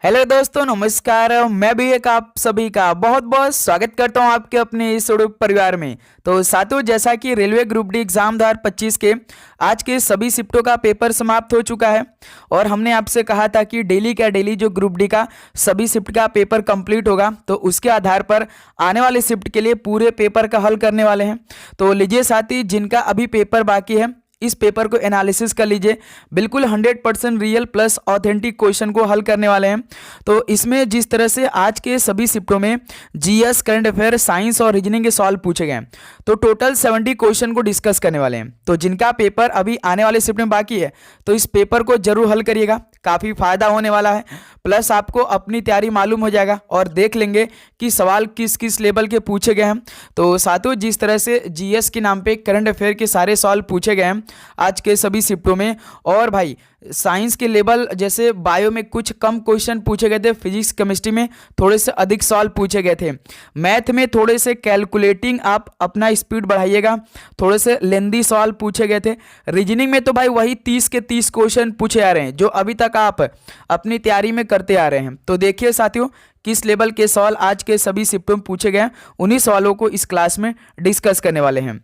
Hello दोस्तों, नमस्कार। मैं भी एक आप सभी का बहुत बहुत स्वागत करता हूं आपके अपने इस उड़ूक परिवार में। तो साथियों, जैसा कि रेलवे ग्रुप डी एग्जाम 2025 के आज के सभी शिफ्टों का पेपर समाप्त हो चुका है और हमने आपसे कहा था कि डेली का डेली जो ग्रुप डी का सभी शिफ्ट का पेपर कंप्लीट होगा, तो उसके आधार पर आने वाले शिफ्ट के लिए पूरे पेपर का हल करने वाले हैं। तो लीजिए साथी, जिनका अभी पेपर बाकी है इस पेपर को एनालिसिस कर लीजिए। बिल्कुल 100% रियल प्लस ऑथेंटिक क्वेश्चन को हल करने वाले हैं। तो इसमें जिस तरह से आज के सभी शिफ्टों में जीएस, करंट अफेयर, साइंस और रीजनिंग के सवाल पूछे गए हैं, तो टोटल 70 क्वेश्चन को डिस्कस करने वाले हैं। तो जिनका पेपर अभी आने वाले शिफ्ट में बाकी है, तो इस पेपर को जरूर हल करिएगा, काफ़ी फायदा होने वाला है। प्लस आपको अपनी तैयारी मालूम हो जाएगा और देख लेंगे कि सवाल किस किस लेवल के पूछे गए हैं। तो साथियों, जिस तरह से जीएस के नाम पे करंट अफेयर के सारे सवाल पूछे गए हैं आज के सभी शिफ्टों में, और भाई साइंस के लेवल जैसे बायो में कुछ कम क्वेश्चन पूछे गए थे, फिजिक्स केमिस्ट्री में थोड़े से अधिक सवाल पूछे गए थे, मैथ में थोड़े से कैलकुलेटिंग आप अपना स्पीड बढ़ाइएगा, थोड़े से लेंदी सवाल पूछे गए थे। रीजनिंग में तो भाई वही 30 के 30 क्वेश्चन पूछे आ रहे हैं जो अभी तक आप अपनी तैयारी में करते आ रहे हैं। तो देखिए साथियों, किस लेवल के सवाल आज के सभी शिफ्टों में पूछे गए हैं, उन्हीं सवालों को इस क्लास में डिस्कस करने वाले हैं।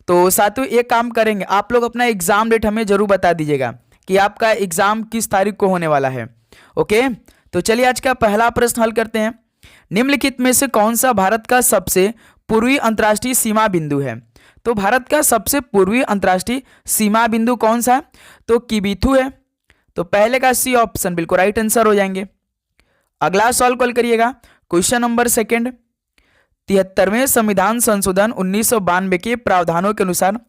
तो साथियों, एक काम करेंगे, आप लोग अपना एग्जाम डेट हमें जरूर बता दीजिएगा कि आपका एग्जाम किस तारीख को होने वाला है। ओके, तो चलिए आज का पहला प्रश्न हल करते हैं। निम्नलिखित में से कौन सा भारत का सबसे पूर्वी अंतर्राष्ट्रीय सीमा बिंदु है? तो भारत का सबसे पूर्वी अंतर्राष्ट्रीय सीमा बिंदु कौन सा है? तो किबिथु है। तो पहले का सी ऑप्शन बिल्कुल राइट आंसर हो जाएंगे। अगला सवाल कॉल करिएगा, क्वेश्चन नंबर सेकेंड। 73वें संविधान संशोधन 1992 के प्रावधानों के अनुसार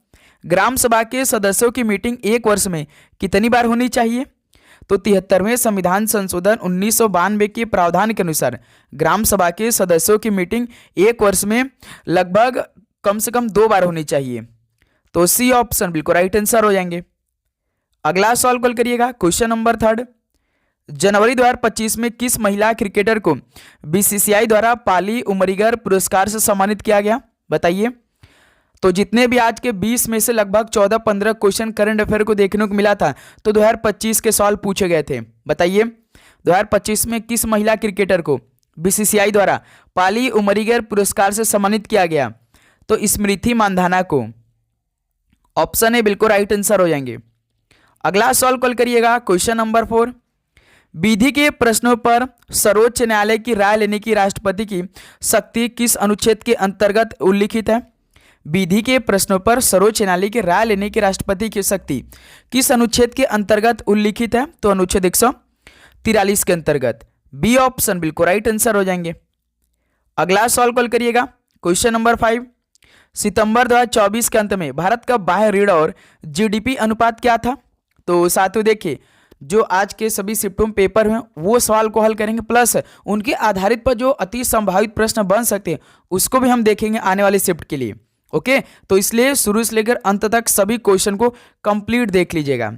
ग्राम सभा के सदस्यों की मीटिंग एक वर्ष में कितनी बार होनी चाहिए? तो 73वें संविधान संशोधन 1992 के प्रावधान के अनुसार ग्राम सभा के सदस्यों की मीटिंग एक वर्ष में लगभग कम से कम 2 बार होनी चाहिए। तो सी ऑप्शन बिल्कुल राइट आंसर हो जाएंगे। अगला सवाल कॉल करिएगा, क्वेश्चन नंबर थर्ड। जनवरी 2025 में किस महिला क्रिकेटर को बीसीसीआई द्वारा पाली उमरीगर पुरस्कार से सम्मानित किया गया? बताइए। तो जितने भी आज के 20 में से लगभग 14-15 क्वेश्चन करंट अफेयर को देखने को मिला था, तो 2025 के सवाल पूछे गए थे। बताइए, 2025 में किस महिला क्रिकेटर को बीसीसीआई द्वारा पाली उमरीगर पुरस्कार से सम्मानित किया गया? तो स्मृति मानधाना को। ऑप्शन ए बिल्कुल राइट आंसर हो जाएंगे। अगला सवाल कॉल करिएगा, क्वेश्चन नंबर 4। विधि के प्रश्नों पर सर्वोच्च न्यायालय की राय लेने की राष्ट्रपति की शक्ति किस अनुच्छेद के अंतर्गत उल्लिखित है? विधि के प्रश्नों पर सर्वोच्च न्यायालय की राय लेने की राष्ट्रपति की शक्ति किस अनुच्छेद के अंतर्गत उल्लिखित है? तो अनुच्छेद 143 के अंतर्गत। बी ऑप्शन बिल्कुल राइट आंसर हो जाएंगे। अगला सवाल कॉल करिएगा, क्वेश्चन नंबर 5। सितंबर 2024 के अंत में भारत का बाह्य ऋण और जीडीपी अनुपात क्या था? तो साथियों देखिए, जो आज के सभी शिफ्टों में पेपर हैं वो सवाल को हल करेंगे, प्लस उनके आधारित पर जो अति संभावित प्रश्न बन सकते हैं उसको भी हम देखेंगे आने वाले शिफ्ट के लिए। ओके, तो इसलिए शुरू से लेकर अंत तक सभी क्वेश्चन को कंप्लीट देख लीजिएगा।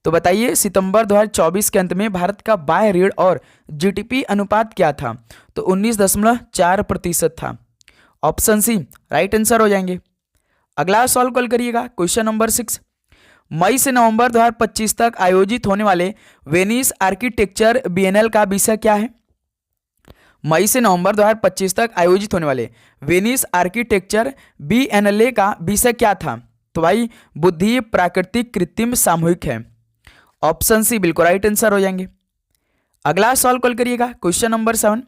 तो बताइए, सितंबर 2024 के अंत में भारत का बाह्य ऋण और जीडीपी अनुपात क्या था? तो 19.4% था। ऑप्शन सी राइट आंसर हो जाएंगे। अगला सवाल कॉल करिएगा, क्वेश्चन नंबर 6। मई से नवंबर 2025 तक आयोजित होने वाले वेनिस आर्किटेक्चर बिएनएल का विषय क्या है? मई से नवंबर 2025 तक आयोजित होने वाले वेनिस आर्किटेक्चर बिएनएल का विषय क्या था? तो भाई बुद्धि, प्राकृतिक, कृत्रिम, सामूहिक है। ऑप्शन सी बिल्कुल राइट आंसर हो जाएंगे। अगला सवाल कॉल करिएगा, क्वेश्चन नंबर 7।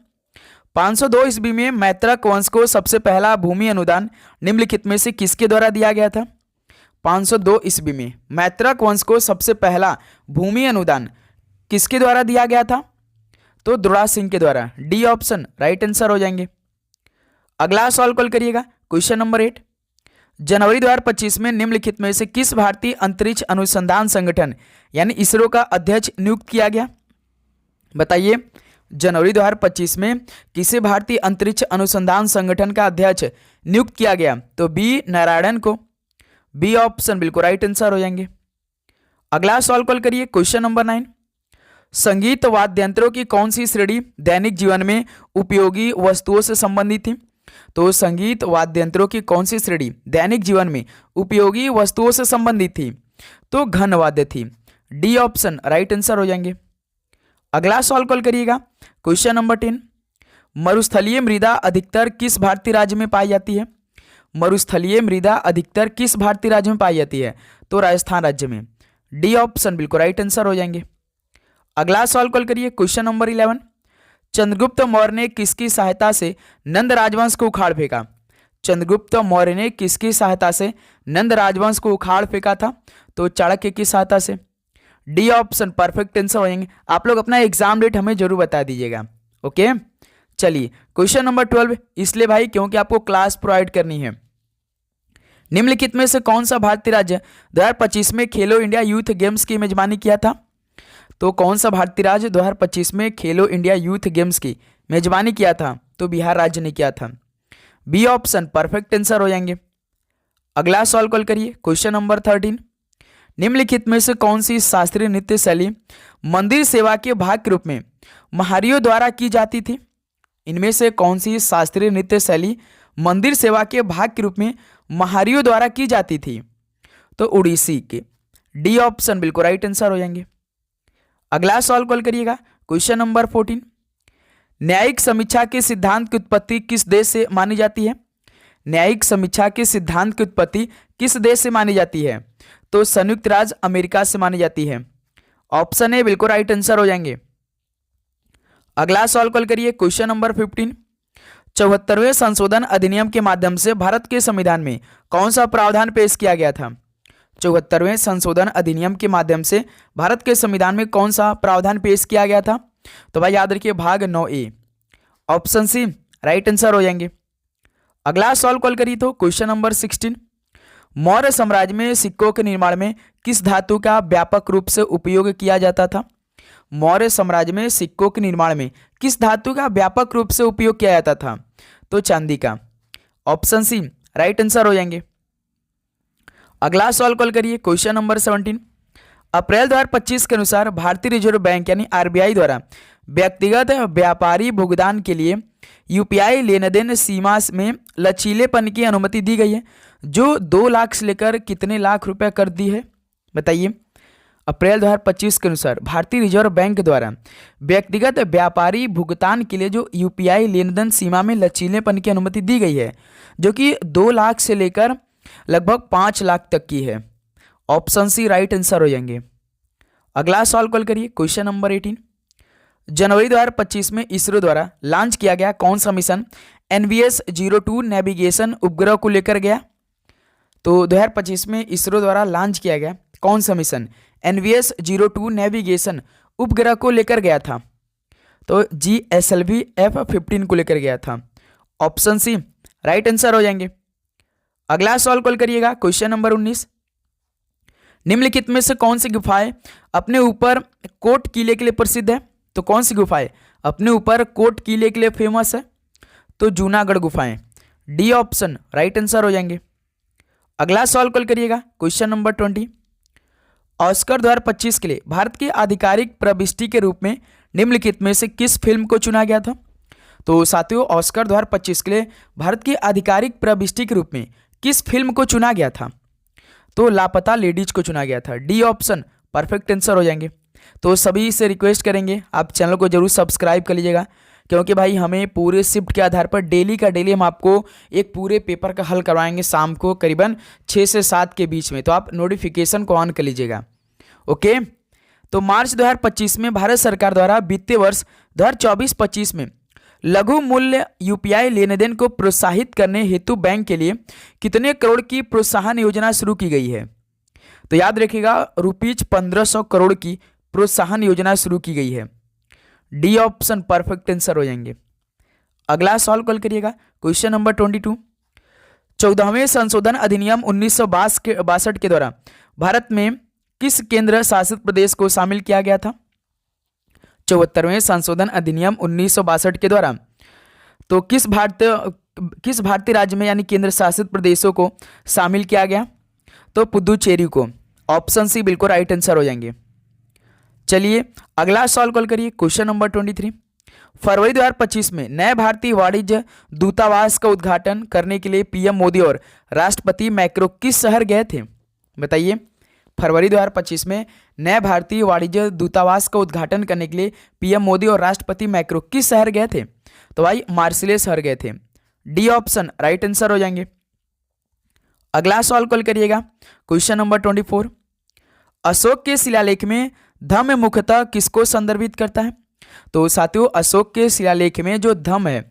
502 ईस्वी में मैत्रक वंश को सबसे पहला भूमि अनुदान निम्नलिखित में से किसके द्वारा दिया गया था? 502 ईस्वी में मैत्रक वंश को सबसे पहला भूमि अनुदान किसके द्वारा दिया गया था? तो दुर्रा सिंह के द्वारा। डी ऑप्शन राइट आंसर हो जाएंगे। अगला सवाल कॉल करिएगा, क्वेश्चन नंबर 8। जनवरी 2025 में निम्नलिखित में से किस भारतीय अंतरिक्ष अनुसंधान संगठन यानी इसरो का अध्यक्ष नियुक्त किया गया? बताइए, जनवरी 2025 में किसे भारतीय अंतरिक्ष अनुसंधान संगठन का अध्यक्ष नियुक्त किया गया? तो बी नारायणन को। बी ऑप्शन बिल्कुल राइट आंसर हो जाएंगे। अगला सवाल कॉल करिए, क्वेश्चन नंबर 9। संगीत वाद्यंत्रों की कौन सी श्रेणी दैनिक जीवन में उपयोगी वस्तुओं से संबंधित थी? तो संगीत वाद्यंत्रों की कौन सी श्रेणी दैनिक जीवन में उपयोगी वस्तुओं से संबंधित थी? तो घन वाद्य थी। डी ऑप्शन राइट आंसर हो जाएंगे। अगला सॉल्व कॉल करिएगा क्वेश्चन नंबर 10। मरुस्थलीय मृदा अधिकतर किस भारतीय राज्य में पाई जाती है? मरुस्थलीय मृदा अधिकतर किस भारतीय राज्य में पाई जाती है? तो राजस्थान राज्य में। डी ऑप्शन बिल्कुल राइट आंसर हो जाएंगे। अगला सवाल कॉल करिए क्वेश्चन नंबर 11। चंद्रगुप्त मौर्य ने किसकी सहायता से नंद राजवंश को उखाड़ फेंका? चंद्रगुप्त मौर्य ने किसकी सहायता से नंद राजवंश को उखाड़ फेंका था? तो चाणक्य की सहायता से। डी ऑप्शन परफेक्ट आंसर हो जाएंगे। आप लोग अपना एग्जाम डेट हमें जरूर बता दीजिएगा। ओके, चलिए क्वेश्चन नंबर 12, इसलिए भाई क्योंकि आपको क्लास प्रोवाइड करनी है। निम्नलिखित में से कौन सा भारतीय राज्य 2025 में खेलो इंडिया यूथ गेम्स की मेजबानी किया था? तो कौन सा भारतीय राज्य 2025 में खेलो इंडिया यूथ गेम्स की मेजबानी किया था? तो बिहार राज्य ने किया था। बी ऑप्शन परफेक्ट आंसर हो जाएंगे। अगला सवाल कॉल करिए क्वेश्चन नंबर 13। निम्नलिखित में से कौन सी शास्त्रीय नृत्य शैली मंदिर सेवा के भाग के रूप में महारियों द्वारा की जाती थी? इनमें से कौन सी शास्त्रीय नृत्य शैली मंदिर सेवा के भाग के रूप में महारियों द्वारा की जाती थी? तो उड़ीसी के। डी ऑप्शन बिल्कुल राइट आंसर हो जाएंगे। अगला सवाल कॉल करिएगा क्वेश्चन नंबर 14। न्यायिक समीक्षा के सिद्धांत की उत्पत्ति किस देश से मानी जाती है? न्यायिक समीक्षा के सिद्धांत की उत्पत्ति किस देश से मानी जाती है? तो संयुक्त राज्य अमेरिका से मानी जाती है। ऑप्शन ए बिल्कुल राइट आंसर हो जाएंगे। अगला सवाल कॉल करिए क्वेश्चन नंबर 15। 74वें संशोधन अधिनियम के माध्यम से भारत के संविधान में कौन सा प्रावधान पेश किया गया था? 74वें संशोधन अधिनियम के माध्यम से भारत के संविधान में कौन सा प्रावधान पेश किया गया था? तो भाई याद रखिए भाग 9A। Option C right answer हो जाएंगे। अगला सवाल कॉल करिए तो क्वेश्चन नंबर 16। मौर्य साम्राज्य में सिक्कों के निर्माण में किस धातु का व्यापक रूप से उपयोग किया जाता था? मौर्य साम्राज्य में सिक्कों के निर्माण में किस धातु का व्यापक रूप से उपयोग किया जाता था? तो चांदी का। ऑप्शन सी राइट आंसर हो जाएंगे। अगला सवाल कॉल करिए क्वेश्चन नंबर 17। अप्रैल 2025 के अनुसार भारतीय रिजर्व बैंक यानी आरबीआई द्वारा व्यक्तिगत व्यापारी भुगतान के लिए यूपीआई लेन देन सीमा में लचीलेपन की अनुमति दी गई है, जो 2 लाख से लेकर कितने लाख रुपए कर दी है? बताइए। अप्रैल 2025 के अनुसार भारतीय रिजर्व बैंक द्वारा व्यक्तिगत व्यापारी भुगतान के लिए जो यूपीआई लेन देन सीमा में लचीलेपन की अनुमति दी गई है, जो कि 2 लाख से लेकर लगभग 5 लाख तक की है। ऑप्शन सी राइट आंसर हो जाएंगे। अगला सवाल कॉल करिए क्वेश्चन नंबर 18। जनवरी 2025 में इसरो द्वारा लॉन्च किया गया कौन सा मिशन NVS-02 नेविगेशन उपग्रह को लेकर गया? तो 2025 में इसरो द्वारा लॉन्च किया गया कौन सा मिशन NVS-02 नेविगेशन उपग्रह को लेकर गया था? तो GSLV F-15 को लेकर गया था। ऑप्शन सी राइट आंसर हो जाएंगे। अगला सवाल कॉल करिएगा क्वेश्चन नंबर 19। निम्नलिखित में से कौन सी गुफाएं अपने ऊपर कोट किले के लिए प्रसिद्ध है? तो कौन सी गुफाएं अपने ऊपर कोट किले के लिए फेमस है? तो जूनागढ़ गुफाएं। डी ऑप्शन राइट आंसर हो जाएंगे। अगला सवाल कॉल करिएगा क्वेश्चन नंबर 20। ऑस्कर 2025 के लिए भारत की आधिकारिक प्रविष्टि के रूप में निम्नलिखित में से किस फिल्म को चुना गया था? तो साथियों ऑस्कर 2025 के लिए भारत की आधिकारिक प्रविष्टि के रूप में किस फिल्म को चुना गया था? तो लापता लेडीज को चुना गया था। डी ऑप्शन परफेक्ट आंसर हो जाएंगे। तो सभी से रिक्वेस्ट करेंगे आप चैनल को जरूर सब्सक्राइब कर लीजिएगा, क्योंकि भाई हमें पूरे शिफ्ट के आधार पर डेली का डेली हम आपको एक पूरे पेपर का हल करवाएंगे शाम को करीबन 6 से 7 के बीच में, तो आप नोटिफिकेशन को ऑन कर लीजिएगा। ओके, तो मार्च 2025 में भारत सरकार द्वारा वित्तीय वर्ष 2024-25 में लघु मूल्य यूपीआई लेन देन को प्रोत्साहित करने हेतु बैंक के लिए कितने करोड़ की प्रोत्साहन योजना शुरू की गई है? तो याद रखिएगा ₹1500 करोड़ की प्रोत्साहन योजना शुरू की गई है। डी ऑप्शन परफेक्ट आंसर हो जाएंगे। अगला सवाल कॉल करिएगा क्वेश्चन नंबर 22। 14वें संशोधन अधिनियम 1962 के द्वारा भारत में किस केंद्र शासित प्रदेश को शामिल किया गया था? 74वें संशोधन अधिनियम 1962 के द्वारा तो किस भारतीय राज्य में यानी केंद्र शासित प्रदेशों को शामिल किया गया? तो पुदुचेरी को। ऑप्शन सी बिल्कुल राइट आंसर हो जाएंगे। चलिए अगला सवाल कॉल करिए क्वेश्चन नंबर 23। फरवरी 2025 में नए भारतीय वाणिज्य दूतावास का उद्घाटन करने के लिए पीएम मोदी और राष्ट्रपति मैक्रो किस शहर गए थे? बताइए। फरवरी 2025 में नए भारतीय वाणिज्य दूतावास का उद्घाटन करने के लिए पीएम मोदी और राष्ट्रपति मैक्रो किस शहर गए थे? तो भाई मार्सिले शहर गए थे। डी ऑप्शन राइट आंसर हो जाएंगे। अगला सवाल कॉल करिएगा, क्वेश्चन नंबर 24। अशोक के शिलालेख में धम्म मुख्यतः किसको संदर्भित करता है? तो साथियों अशोक के शिलालेख में जो धम्म है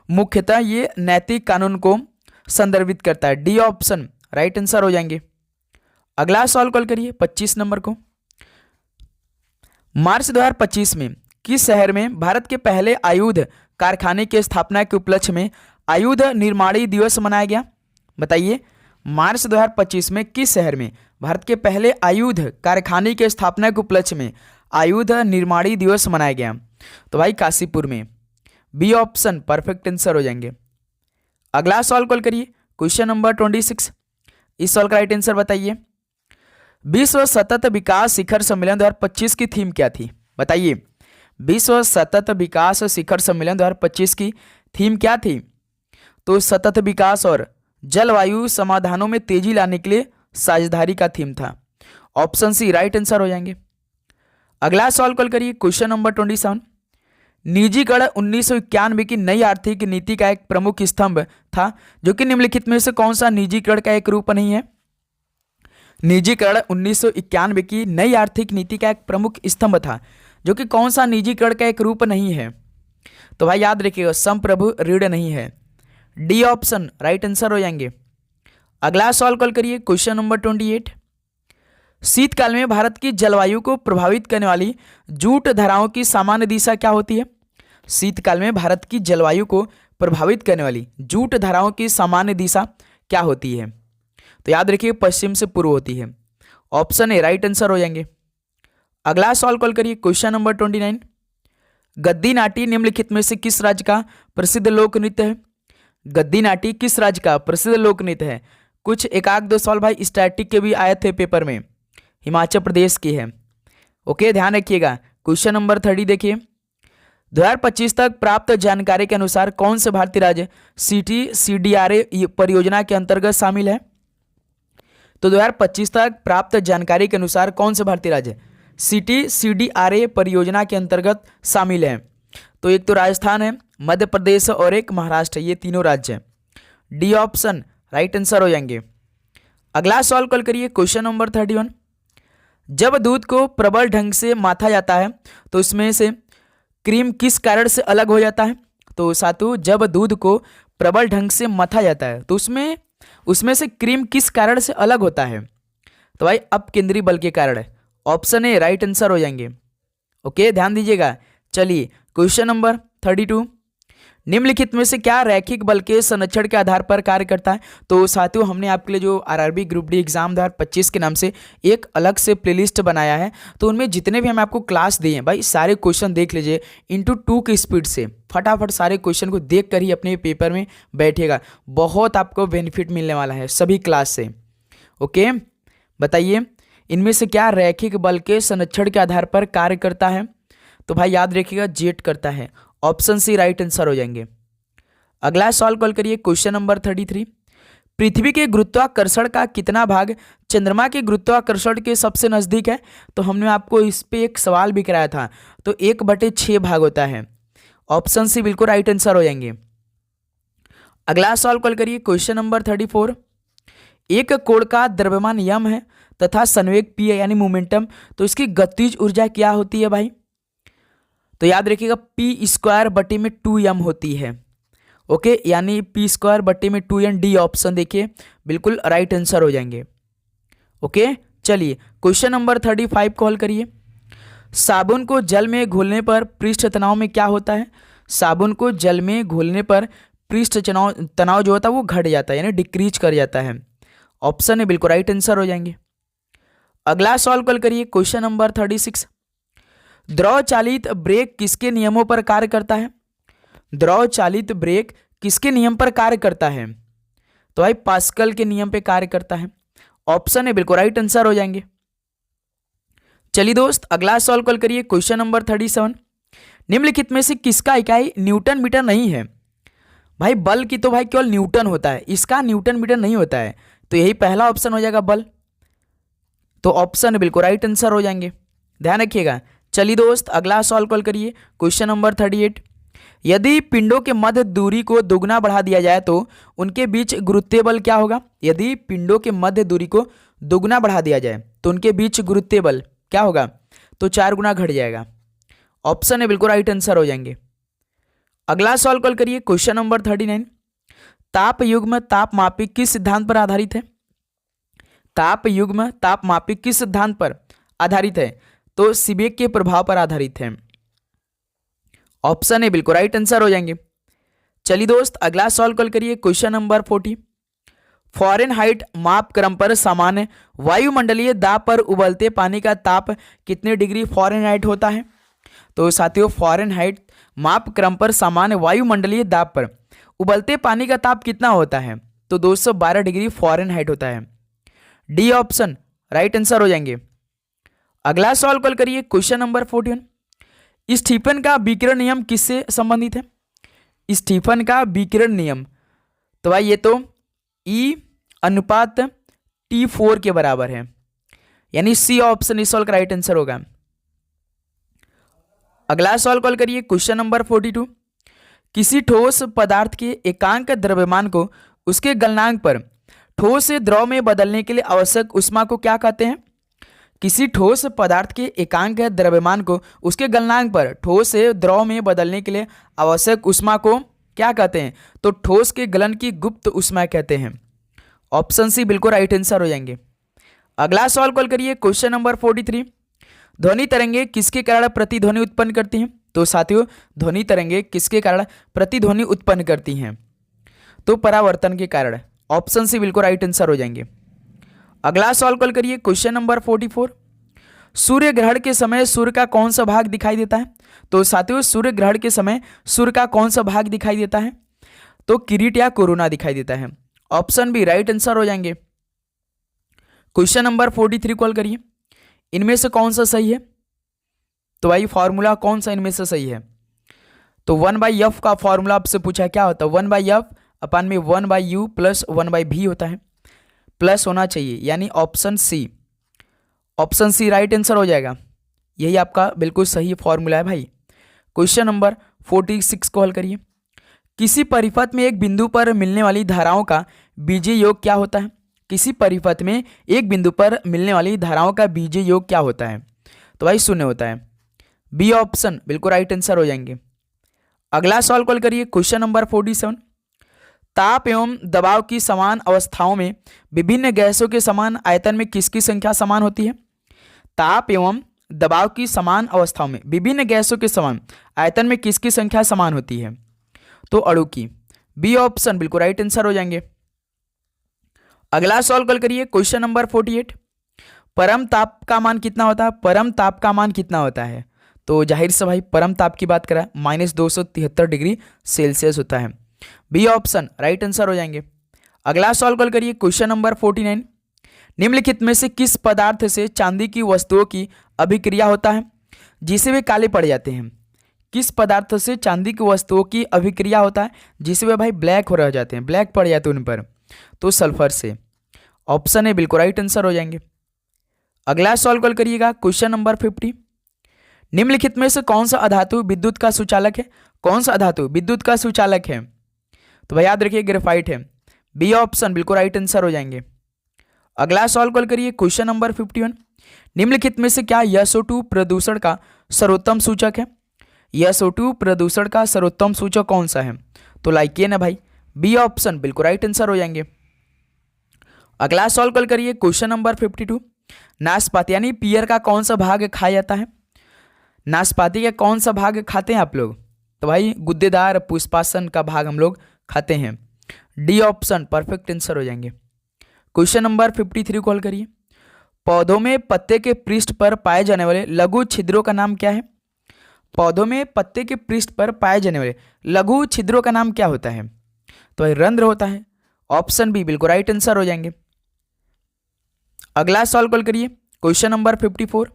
मुख्यतः ये नैतिक कानून को संदर्भित करता है। डी ऑप्शन राइट आंसर हो जाएंगे। अगला सवाल कॉल करिए 25 नंबर को। मार्च 2025 में किस शहर में भारत के पहले आयुध कारखाने की स्थापना के उपलक्ष्य में आयुध निर्माणी दिवस मनाया गया? बताइए, मार्च 2025 में किस शहर में भारत के पहले आयुध कारखाने की स्थापना के उपलक्ष्य में आयुध निर्माणी दिवस मनाया गया? तो भाई काशीपुर में। बी ऑप्शन परफेक्ट आंसर हो जाएंगे। अगला सवाल कॉल करिए, क्वेश्चन नंबर 26। इस सवाल का राइट आंसर बताइए। विश्व सतत विकास शिखर सम्मेलन 2025 की थीम क्या थी? बताइए, विश्व सतत विकास शिखर सम्मेलन 2025 की थीम क्या थी? तो सतत विकास और जलवायु समाधानों में तेजी लाने के लिए साझेदारी का थीम था। ऑप्शन सी राइट आंसर हो जाएंगे। अगला सवाल कॉल करिए, क्वेश्चन नंबर 27। निजीकरण 1991 की नई आर्थिक नीति का एक प्रमुख स्तंभ था, जो कि निम्नलिखित में से कौन सा निजीकरण का एक रूप नहीं है? निजीकरण 1991 की नई आर्थिक नीति का एक प्रमुख स्तंभ था, जो कि कौन सा निजीकरण का एक रूप नहीं है? तो भाई याद रखिएगा, संप्रभु ऋण नहीं है। डी ऑप्शन राइट आंसर हो जाएंगे। अगला सवाल कॉल करिए, क्वेश्चन नंबर 28। शीतकाल में भारत की जलवायु को प्रभावित करने वाली जूट धाराओं की सामान्य दिशा क्या होती है? शीतकाल में भारत की जलवायु को प्रभावित करने वाली जूट धाराओं की सामान्य दिशा क्या होती है? तो याद रखिए, पश्चिम से पूर्व होती है। ऑप्शन ए राइट आंसर हो जाएंगे। अगला सवाल कॉल करिए, क्वेश्चन नंबर 29। गद्दी नाटी निम्नलिखित में से किस राज्य का प्रसिद्ध लोक नृत्य है? गद्दी नाटी किस राज्य का प्रसिद्ध लोक नृत्य है? कुछ एक आध दो सवाल भाई स्टैटिक के भी आए थे पेपर में। हिमाचल प्रदेश की है। ओके, ध्यान रखिएगा। क्वेश्चन नंबर 30 देखिए। 2025 तक प्राप्त जानकारी के अनुसार कौन से भारतीय राज्य सिटी सीडीआरए परियोजना के अंतर्गत शामिल है? तो 2025 तक प्राप्त जानकारी के अनुसार कौन से भारतीय राज्य सिटी सीडीआरए परियोजना के अंतर्गत शामिल है? तो एक तो राजस्थान है, मध्य प्रदेश और एक महाराष्ट्र, ये तीनों राज्य हैं। डी ऑप्शन राइट आंसर हो जाएंगे। अगला सवाल कॉल करिए, क्वेश्चन नंबर 31। जब दूध को प्रबल ढंग से माथा जाता है तो उसमें से क्रीम किस कारण से अलग हो जाता है? तो साथियों, जब दूध को प्रबल ढंग से मथा जाता है तो उसमें से क्रीम किस कारण से अलग होता है? तो भाई अपकेंद्री बल के कारण है। ऑप्शन ए राइट आंसर हो जाएंगे। ओके, ध्यान दीजिएगा। चलिए, क्वेश्चन नंबर 32। निम्नलिखित में से क्या रैखिक बल के संरक्षण के आधार पर कार्य करता है? तो साथियों, हमने आपके लिए जो आरआरबी ग्रुप डी एग्जाम 2025 के नाम से एक अलग से प्लेलिस्ट बनाया है, तो उनमें जितने भी हम आपको क्लास दिए हैं भाई, सारे क्वेश्चन देख लीजिए इंटू 2 की स्पीड से। फटाफट सारे क्वेश्चन को देख कर ही अपने पेपर में बैठिएगा। बहुत आपको बेनिफिट मिलने वाला है सभी क्लास से। ओके, बताइए इनमें से क्या रैखिक बल के संरक्षण के आधार पर कार्य करता है? तो भाई याद रखिएगा, जेट करता है। ऑप्शन सी राइट आंसर हो जाएंगे। अगला सवाल कॉल करिए, क्वेश्चन नंबर 33। पृथ्वी के गुरुत्वाकर्षण का कितना भाग चंद्रमा के गुरुत्वाकर्षण के सबसे नजदीक है? तो हमने आपको इस पे एक सवाल भी कराया था, तो 1/6 भाग होता है। ऑप्शन सी बिल्कुल राइट आंसर हो जाएंगे। अगला सवाल कॉल करिए, क्वेश्चन नंबर 34। एक कोण का द्रव्यमान यम है तथा संवेग पी है यानी मोमेंटम, तो इसकी गतिज ऊर्जा क्या होती है भाई? तो याद रखिएगा, p² 2m होती है। ओके, यानी p² 2m। डी ऑप्शन देखिए बिल्कुल राइट आंसर हो जाएंगे। ओके, चलिए क्वेश्चन नंबर 35 कॉल करिए। साबुन को जल में घोलने पर पृष्ठ तनाव में क्या होता है? साबुन को जल में घोलने पर पृष्ठ तनाव जो होता है वो घट जाता है यानी डिक्रीज कर जाता है। ऑप्शन है बिल्कुल राइट आंसर हो जाएंगे। अगला सवाल कॉल करिए, क्वेश्चन नंबर 36। द्रव चालित ब्रेक किसके नियमों पर कार्य करता है? द्रव चालित ब्रेक किसके नियम पर कार्य करता है? तो भाई पास्कल के नियम पे कार्य करता है। ऑप्शन है बिल्कुल राइट आंसर हो जाएंगे। चलिए दोस्त, अगला सवाल कॉल करिए, क्वेश्चन नंबर 37। निम्नलिखित में से किसका इकाई न्यूटन मीटर नहीं है? भाई बल की तो भाई केवल न्यूटन होता है, इसका न्यूटन मीटर नहीं होता है, तो यही पहला ऑप्शन हो जाएगा बल। तो ऑप्शन बिल्कुल राइट आंसर हो जाएंगे, ध्यान रखिएगा। चलिए दोस्त अगला सवाल कॉल करिए, क्वेश्चन नंबर 38। यदि पिंडों के मध्य दूरी को दोगुना बढ़ा दिया जाए तो उनके बीच गुरुत्वीय बल क्या होगा? यदि पिंडों के मध्य दूरी को दोगुना बढ़ा दिया जाए तो उनके बीच गुरुत्वीय बल क्या होगा? तो 4 गुना घट जाएगा। ऑप्शन है बिल्कुल राइट आंसर हो जाएंगे। अगला सवाल कॉल करिए, क्वेश्चन नंबर 39। ताप युग्म तापमापी किस सिद्धांत पर आधारित है? ताप युग्म तापमापी किस सिद्धांत पर आधारित है? तो सीबेक के प्रभाव पर आधारित है। ऑप्शन है बिल्कुल राइट आंसर हो जाएंगे। चलिए दोस्त अगला सवाल कॉल करिए, क्वेश्चन नंबर 40। फ़ारेनहाइट माप क्रम पर सामान्य वायुमंडलीय दाब पर उबलते पानी का ताप कितने डिग्री फ़ारेनहाइट होता है? तो साथियों फ़ारेनहाइट माप क्रम पर सामान्य वायुमंडलीय दाब पर उबलते पानी का ताप कितना होता है? तो 212 डिग्री फ़ारेनहाइट होता है। डी ऑप्शन राइट आंसर हो जाएंगे। अगला सवाल कॉल करिए, क्वेश्चन नंबर 41। स्टीफन का विकिरण नियम किससे संबंधित है? स्टीफन का विकिरण नियम, तो भाई ये तो E अनुपात T4 के बराबर है, यानी सी ऑप्शन इस सवाल का राइट आंसर होगा। अगला सवाल कॉल करिए, क्वेश्चन नंबर 42। किसी ठोस पदार्थ के एकांक द्रव्यमान को उसके गलनांक पर ठोस से द्रव में बदलने के लिए आवश्यक ऊष्मा को क्या कहते हैं? किसी ठोस पदार्थ के एकांक द्रव्यमान को उसके गलनांक पर ठोस से द्रव में बदलने के लिए आवश्यक ऊष्मा को क्या कहते हैं? तो ठोस के गलन की गुप्त ऊष्मा कहते हैं। ऑप्शन सी बिल्कुल राइट आंसर हो जाएंगे। अगला सवाल कॉल करिए, क्वेश्चन नंबर 43। ध्वनि तरंगे किसके कारण प्रतिध्वनि उत्पन्न करती हैं? तो साथियों ध्वनि तरंगे किसके कारण प्रतिध्वनि उत्पन्न करती हैं? तो परावर्तन के कारण। ऑप्शन सी बिल्कुल राइट आंसर हो जाएंगे। अगला सवाल कॉल करिए, क्वेश्चन नंबर 44। सूर्य ग्रहण के समय सूर्य का कौन सा भाग दिखाई देता है? तो साथियों सूर्य ग्रहण के समय सूर्य का कौन सा भाग दिखाई देता है? तो किरीट या कोरोना दिखाई देता है। ऑप्शन बी राइट आंसर हो जाएंगे। क्वेश्चन नंबर 43 कॉल करिए, इनमें से कौन सा सही है? तो भाई फॉर्मूला कौन सा इनमें से सही है? तो 1/f का फॉर्मूला आपसे पूछा क्या होता है? 1/f अपन में 1/u प्लस 1/v होता है, प्लस होना चाहिए, यानी option C. Option C right answer हो जाएगा, यही आपका बिल्कुल सही फॉर्मूला है भाई। क्वेश्चन नंबर 46 कॉल करिए, किसी परिपथ में एक बिंदु पर मिलने वाली धाराओं का बीजीय योग क्या होता है? किसी परिपथ में एक बिंदु पर मिलने वाली धाराओं का बीजीय योग क्या होता है? तो भाई शून्य होता है। बी ऑप्शन बिल्कुल राइट आंसर हो जाएंगे। अगला सवाल कॉल करिए, क्वेश्चन नंबर 47। ताप एवं दबाव की समान अवस्थाओं में विभिन्न गैसों के समान आयतन में किसकी संख्या समान होती है? ताप एवं दबाव की समान अवस्थाओं में विभिन्न गैसों के समान आयतन में किसकी संख्या समान होती है? तो अणु की। बी ऑप्शन बिल्कुल राइट आंसर हो जाएंगे। अगला सवाल कॉल करिए, क्वेश्चन नंबर 48। परम ताप का मान कितना होता है? परम ताप का मान कितना होता है? तो जाहिर से भाई परम ताप की बात करें -273 डिग्री सेल्सियस होता है। बी ऑप्शन राइट आंसर हो जाएंगे। अगला सवाल कॉल करिए, क्वेश्चन नंबर 49। निम्नलिखित में से किस पदार्थ से चांदी की वस्तुओं की अभिक्रिया होता है जिसे वे काले पड़ जाते हैं? किस पदार्थ से चांदी की वस्तुओं की अभिक्रिया होता है जिसे वे भाई ब्लैक हो रह जाते हैं, ब्लैक पड़ जाते हैं उन पर? तो सल्फर से। ऑप्शन है बिल्कुल राइट आंसर हो जाएंगे। अगला सवाल कॉल करिएगा, क्वेश्चन नंबर 50। निम्नलिखित में से कौन सा अधातु विद्युत का सुचालक है? कौन सा अधातु विद्युत का सुचालक है? तो भाई याद रखिए ग्रेफाइट है। बी ऑप्शन बिल्कुल राइट आंसर हो जाएंगे। अगला सवाल कॉल करिए, क्वेश्चन नंबर 51। निम्नलिखित में से क्या SO2 प्रदूषण का सर्वोत्तम सूचक है? SO2 प्रदूषण का सर्वोत्तम सूचक कौन सा है? तो लाइकेन है भाई। बी ऑप्शन बिल्कुल राइट आंसर हो जाएंगे। अगला सवाल कॉल करिए, क्वेश्चन नंबर 52। नाशपाती यानी पियर का कौन सा भाग खाया जाता है? नाशपाती का कौन सा भाग खाते हैं आप लोग? तो भाई गुद्देदार पुष्पासन का भाग हम लोग खाते हैं। डी ऑप्शन परफेक्ट आंसर हो जाएंगे। क्वेश्चन नंबर 53 कॉल करिए, पौधों में पत्ते के पृष्ठ पर पाए जाने वाले लघु छिद्रों का नाम क्या है? पौधों में पत्ते के पृष्ठ पर पाए जाने वाले लघु छिद्रों का नाम क्या होता है? तो ये रंध्र होता है। ऑप्शन बी बिल्कुल राइट आंसर हो जाएंगे। अगला सवाल कॉल करिए, क्वेश्चन नंबर 54।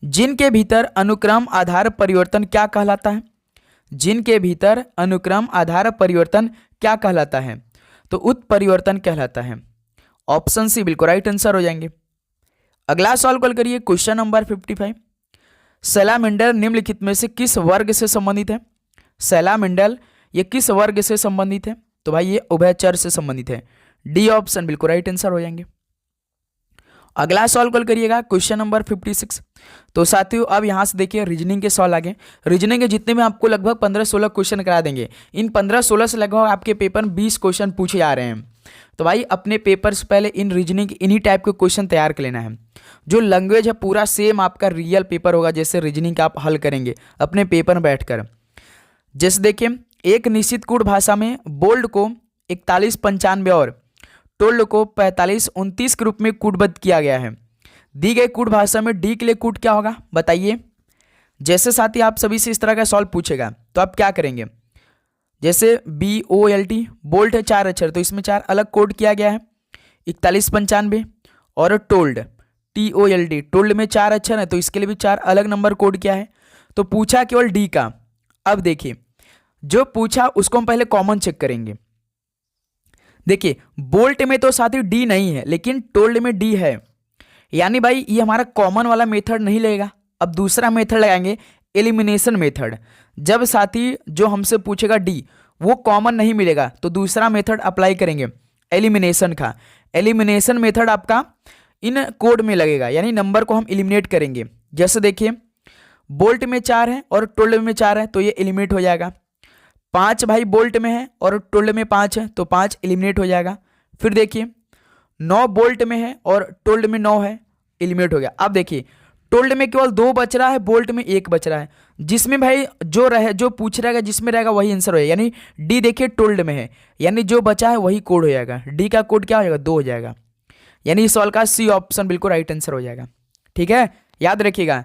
जिनके भीतर अनुक्रम आधार परिवर्तन क्या कहलाता है? जिनके भीतर अनुक्रम आधार परिवर्तन क्या कहलाता है? तो उत्परिवर्तन कहलाता है। ऑप्शन सी बिल्कुल राइट आंसर हो जाएंगे। अगला सवाल कॉल करिए क्वेश्चन नंबर 55। सैलामेंडर निम्नलिखित में से किस वर्ग से संबंधित है? सैलामेंडर ये किस वर्ग से संबंधित है? तो भाई ये उभयचर से संबंधित है। डी ऑप्शन बिल्कुल राइट आंसर हो जाएंगे। अगला सवाल कॉल करिएगा क्वेश्चन नंबर 56। तो साथियों अब यहाँ से देखिए रीजनिंग के सवाल आगे। रीजनिंग के जितने भी आपको लगभग 15-16 क्वेश्चन करा देंगे। इन 15-16 से लगभग आपके पेपर में 20 क्वेश्चन पूछे जा रहे हैं। तो भाई अपने पेपर से पहले इन रीजनिंग इन्हीं टाइप के क्वेश्चन तैयार कर लेना है। जो लैंग्वेज है पूरा सेम आपका रियल पेपर होगा, जैसे रीजनिंग का आप हल करेंगे अपने पेपर में बैठकर। जैसे देखिए एक निश्चित कूट भाषा में बोल्ड को 41-95 और टोल्ड को 45-29 के रूप में कूटबद्ध किया गया है। दी गई कूट भाषा में डी के लिए कूट क्या होगा बताइए। जैसे साथी आप सभी से इस तरह का सवाल पूछेगा तो आप क्या करेंगे, जैसे BOLT बोल्ट है 4 अक्षर, तो इसमें 4 अलग कोड किया गया है। 41-95 और टोल्ड TOLD टोल्ड में 4 अक्षर है, तो इसके लिए भी 4 अलग नंबर कोड किया है। तो पूछा केवल डी का। अब देखिए जो पूछा उसको हम पहले कॉमन चेक करेंगे। देखिए बोल्ट में तो साथी डी नहीं है, लेकिन टोल्ड में डी है, यानी भाई ये हमारा कॉमन वाला मेथड नहीं लगेगा। अब दूसरा मेथड लगाएंगे एलिमिनेशन मेथड। जब साथी जो हमसे पूछेगा डी वो कॉमन नहीं मिलेगा तो दूसरा मेथड अप्लाई करेंगे एलिमिनेशन का। एलिमिनेशन मेथड आपका इन कोड में लगेगा, यानी नंबर को हम एलिमिनेट करेंगे। जैसे देखिए बोल्ट में 4 है और टोल्ड में 4 है, तो ये एलिमिनेट हो जाएगा। 5 भाई बोल्ट में है और टोल्ड में 5 है, तो 5 एलिमिनेट हो जाएगा। फिर देखिए 9 बोल्ट में है और टोल्ड में 9 है, एलिमिनेट हो गया। अब देखिए टोल्ड में केवल 2 बच रहा है, बोल्ट में 1 बच रहा है, जिसमें भाई जो पूछ रहेगा जिसमें रहेगा वही आंसर हो जाएगा। यानी डी देखिए टोल्ड में है, यानी जो बचा है वही कोड हो जाएगा। डी का कोड क्या हो जाएगा 2 हो जाएगा, यानी इस सवाल का सी ऑप्शन बिल्कुल राइट आंसर हो जाएगा। ठीक है, याद रखिएगा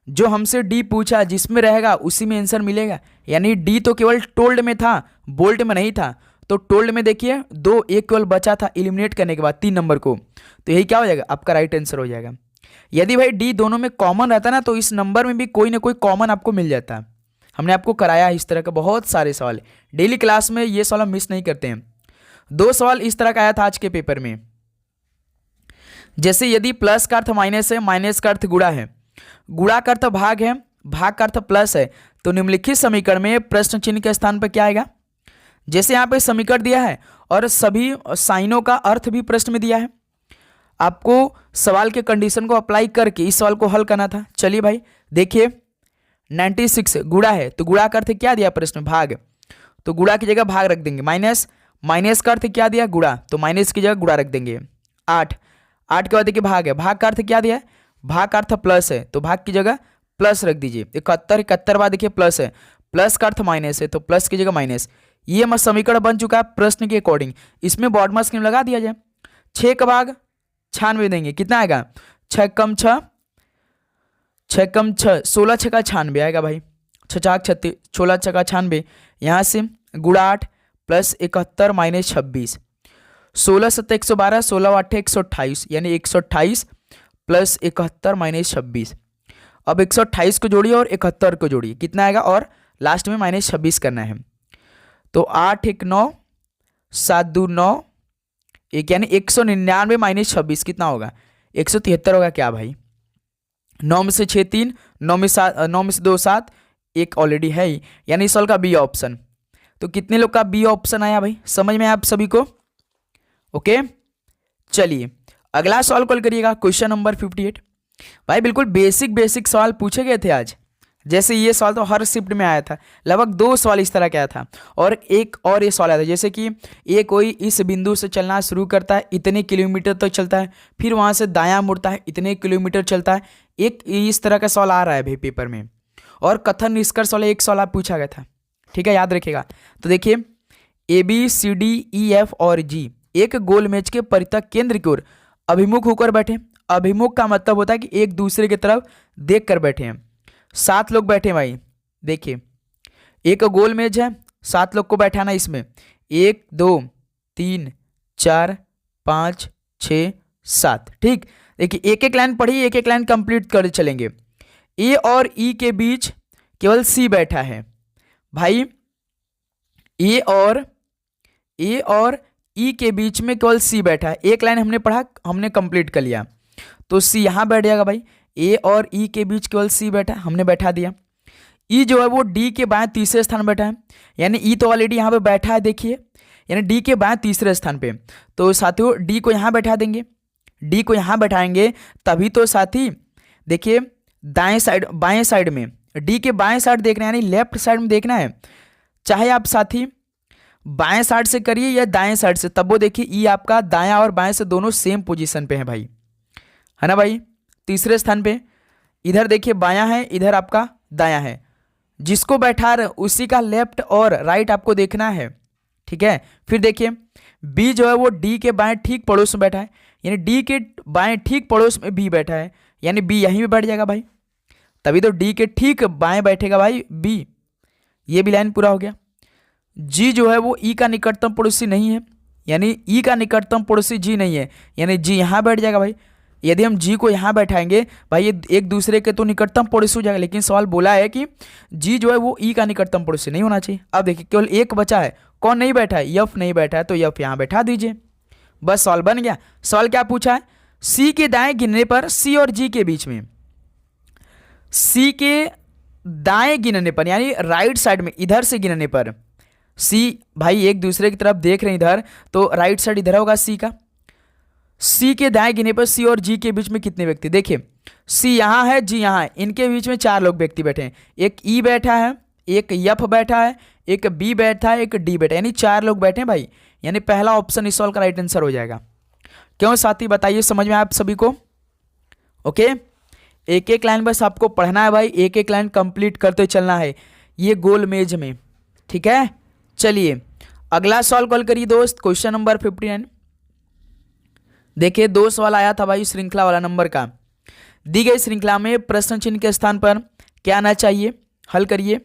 जो हमसे डी पूछा जिसमें रहेगा उसी में आंसर मिलेगा। यानी डी तो केवल टोल्ड में था, बोल्ट में नहीं था। तो टोल्ड में देखिए 2 1 केवल बचा था एलिमिनेट करने के बाद 3 नंबर को, तो यही क्या हो जाएगा आपका राइट आंसर हो जाएगा। यदि भाई डी दोनों में कॉमन रहता ना तो इस नंबर में भी कोई ना कोई कॉमन आपको मिल जाता। हमने आपको कराया इस तरह का बहुत सारे सवाल, डेली क्लास में ये सवाल हम मिस नहीं करते हैं। 2 सवाल इस तरह का आया था आज के पेपर में। जैसे यदि प्लस का अर्थ माइनस है, माइनस का अर्थ गुणा है, गुणा का अर्थ भाग है, भाग का अर्थ प्लस है, तो निम्नलिखित समीकरण में प्रश्न चिन्ह के स्थान पर क्या आएगा। जैसे यहाँ पे समीकरण दिया है और सभी साइनों का अर्थ भी प्रश्न में दिया है, आपको सवाल के कंडीशन को अप्लाई करके इस सवाल को हल करना था। चलिए भाई देखिए 96 गुणा है, तो गुणा का अर्थ क्या दिया प्रश्न भाग, तो गुणा की जगह भाग रख देंगे। माइनस, माइनस का अर्थ क्या दिया गुणा, तो माइनस की जगह गुणा रख देंगे। 8 के बाद देखिए भाग है, भाग का अर्थ क्या दिया है, भाग का अर्थ प्लस है, तो भाग की जगह प्लस रख दीजिए। 71 बाद देखिए प्लस है, प्लस का अर्थ माइनस है, तो प्लस की जगह माइनस। ये हमारा समीकरण बन चुका है प्रश्न के अकॉर्डिंग। इसमें बॉर्डर स्क्रीन लगा दिया जाए। 6 का भाग 96 देंगे, कितना आएगा 6 कम 6 16 6 का 96 आएगा भाई। 6 36 16 6 का 96, यहाँ से गुणा 8 प्लस 71 माइनस 26, 16 7 112, 16 8 128, यानी 128 प्लस 71 माइनस 26। अब 128 को जोड़िए और 71 को जोड़िए, कितना आएगा, और लास्ट में माइनस 26 करना है। तो 8 1 9 7 2 9 1, यानी 199 माइनस 26 कितना होगा 173 होगा क्या भाई। 9 में से 6 3, 9 में से 2 7, 1 ऑलरेडी है ही, यानी इस सवाल का बी ऑप्शन। तो कितने लोग का बी ऑप्शन आया भाई, समझ में आप सभी को। ओके चलिए अगला सवाल कॉल करिएगा क्वेश्चन नंबर 58। भाई बिल्कुल बेसिक सवाल पूछे गए थे आज। जैसे ये सवाल तो हर शिफ्ट में आया था, लगभग 2 सवाल इस तरह का आया था, और एक और ये सवाल आया था। जैसे कि ये कोई इस बिंदु से चलना शुरू करता है, इतने किलोमीटर तक चलता है, फिर वहाँ से दायां मुड़ता है, इतने किलोमीटर चलता है। एक इस तरह का सवाल आ रहा है भाई पेपर में, और कथन निष्कर्ष वाला एक सवाल पूछा गया था। ठीक है, याद रखिएगा। तो देखिए ABCDEF और G एक गोल मेज के परितः केंद्र की ओर अभिमुख होकर बैठे। अभिमुख का मतलब होता है कि एक दूसरे की तरफ देख कर बैठे हैं। 7 लोग बैठे हैं भाई। देखिए एक गोल मेज है, 7 लोग को बैठाना इसमें, 1 2 3 4 5 6 7। ठीक, देखिए एक एक लाइन पढ़ी, एक एक लाइन कंप्लीट कर चलेंगे। ए और ई के बीच केवल सी बैठा है भाई। ए और ई के बीच में केवल सी बैठा है। एक लाइन हमने पढ़ा, हमने कंप्लीट कर लिया। तो सी यहाँ बैठ जाएगा भाई, ए और ई के बीच केवल सी बैठा है, हमने बैठा दिया। ई जो है वो डी के बाएं तीसरे स्थान बैठा है, यानी ई तो ऑलरेडी यहाँ पे बैठा है, देखिए, यानी डी के बाएं तीसरे स्थान पे। तो साथियों डी को यहाँ बैठा देंगे, डी को यहाँ बैठाएंगे तभी तो साथी देखिए दाएं साइड बाएं साइड में, डी के बाएं साइड देखना है, यानी लेफ्ट साइड में देखना है, चाहे आप साथी बाएं साइड से करिए या दाएं साइड से, तब वो देखिए ई आपका दायां और बाएं से दोनों सेम पोजीशन पे है भाई, है ना भाई, तीसरे स्थान पे। इधर देखिए बायां है, इधर आपका दायां है, जिसको बैठा रहे उसी का लेफ्ट और राइट आपको देखना है, ठीक है। फिर देखिए बी जो है वो डी के बाएं ठीक पड़ोस में बैठा है, यानी डी के बाएं ठीक पड़ोस में बी बैठा है, यानी बी यहीं पे बैठ जाएगा भाई, तभी तो डी के ठीक बाएं बैठेगा भाई बी। ये भी लाइन पूरा हो गया। जी जो है वो ई का निकटतम पड़ोसी नहीं है, यानी ई का निकटतम पड़ोसी जी नहीं है, यानी जी यहाँ बैठ जाएगा भाई। यदि हम जी को यहाँ बैठाएंगे भाई ये एक दूसरे के तो निकटतम पड़ोसी हो जाएगा, लेकिन सवाल बोला है कि जी जो है वो ई का निकटतम पड़ोसी नहीं होना चाहिए। अब देखिए केवल एक बचा है, कौन नहीं बैठा है, यफ नहीं बैठा है, तो यफ यहाँ बैठा दीजिए, बस सवाल बन गया। सवाल क्या पूछा है, सी के दाएं गिनने पर सी और जी के बीच में, सी के दाएं गिनने पर यानी राइट साइड में इधर से गिनने पर, सी भाई एक दूसरे की तरफ देख रहे हैं इधर, तो राइट साइड इधर होगा सी का। सी के दाएं गिने पर सी और जी के बीच में कितने व्यक्ति, देखिए सी यहाँ है, जी यहाँ है, इनके बीच में 4 लोग व्यक्ति बैठे हैं, एक ई बैठा है, एक यफ बैठा है, एक बी बैठा है, एक डी बैठा है, यानी 4 लोग बैठे हैं भाई, यानी पहला ऑप्शन इस सवाल का राइट आंसर हो जाएगा। क्यों साथी बताइए, समझ में आप सभी को? ओके, एक एक लाइन बस आपको पढ़ना है भाई, एक एक लाइन कंप्लीट करते चलना है ये गोल मेज में, ठीक है। चलिए अगला सवाल कॉल करिए दोस्त, क्वेश्चन नंबर 59। देखिए 2 सवाल आया था भाई श्रृंखला वाला नंबर का। दी गई श्रृंखला में प्रश्न चिन्ह के स्थान पर क्या आना चाहिए, हल करिए।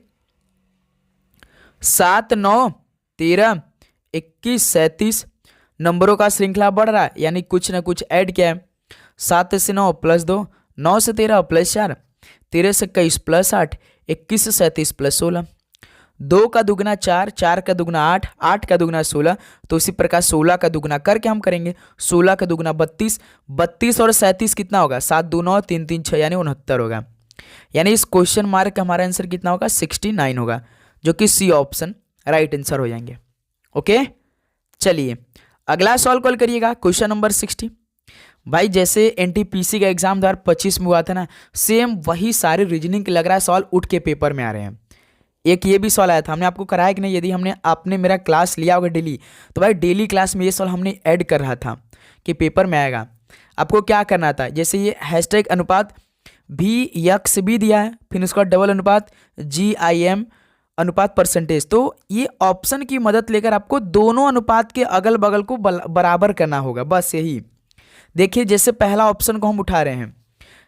7, 9, 13, 21, 37 नंबरों का श्रृंखला बढ़ रहा है, यानी कुछ ना कुछ ऐड किया है। 7 से 9 प्लस 2, 9 से 13 प्लस 4, 13 से 21 प्लस 8, 21 से 37 प्लस 16, 2 का दुगना 4, 4 का दुगना 8, 8 का दुगना 16, तो इसी प्रकार 16 का दुगना करके हम करेंगे, 16 का दुगना 32, 32 और 37 कितना होगा, 7 2 9 3 3 6 यानी 69 होगा, यानी इस क्वेश्चन मार्क का हमारा आंसर कितना होगा, 69 होगा, जो कि सी ऑप्शन राइट आंसर हो जाएंगे। ओके, चलिए अगला सवाल कॉल करिएगा, क्वेश्चन नंबर 60। भाई जैसे एनटीपीसी का एग्जाम 2025 में हुआ था ना, सेम वही सारे रीजनिंग के लग रहा है सवाल उठ के पेपर में आ रहे हैं। एक ये भी सवाल आया था, हमने आपको कराया कि नहीं, यदि आपने मेरा क्लास लिया होगा डेली, तो भाई डेली क्लास में ये सवाल हमने ऐड कर रहा था कि पेपर में आएगा। आपको क्या करना था, जैसे ये हैशटैग अनुपात भी यक्स भी दिया है, फिर उसका डबल अनुपात GIM अनुपात परसेंटेज, तो ये ऑप्शन की मदद लेकर आपको दोनों अनुपात के अगल बगल को बराबर करना होगा, बस यही। देखिए जैसे पहला ऑप्शन को हम उठा रहे हैं,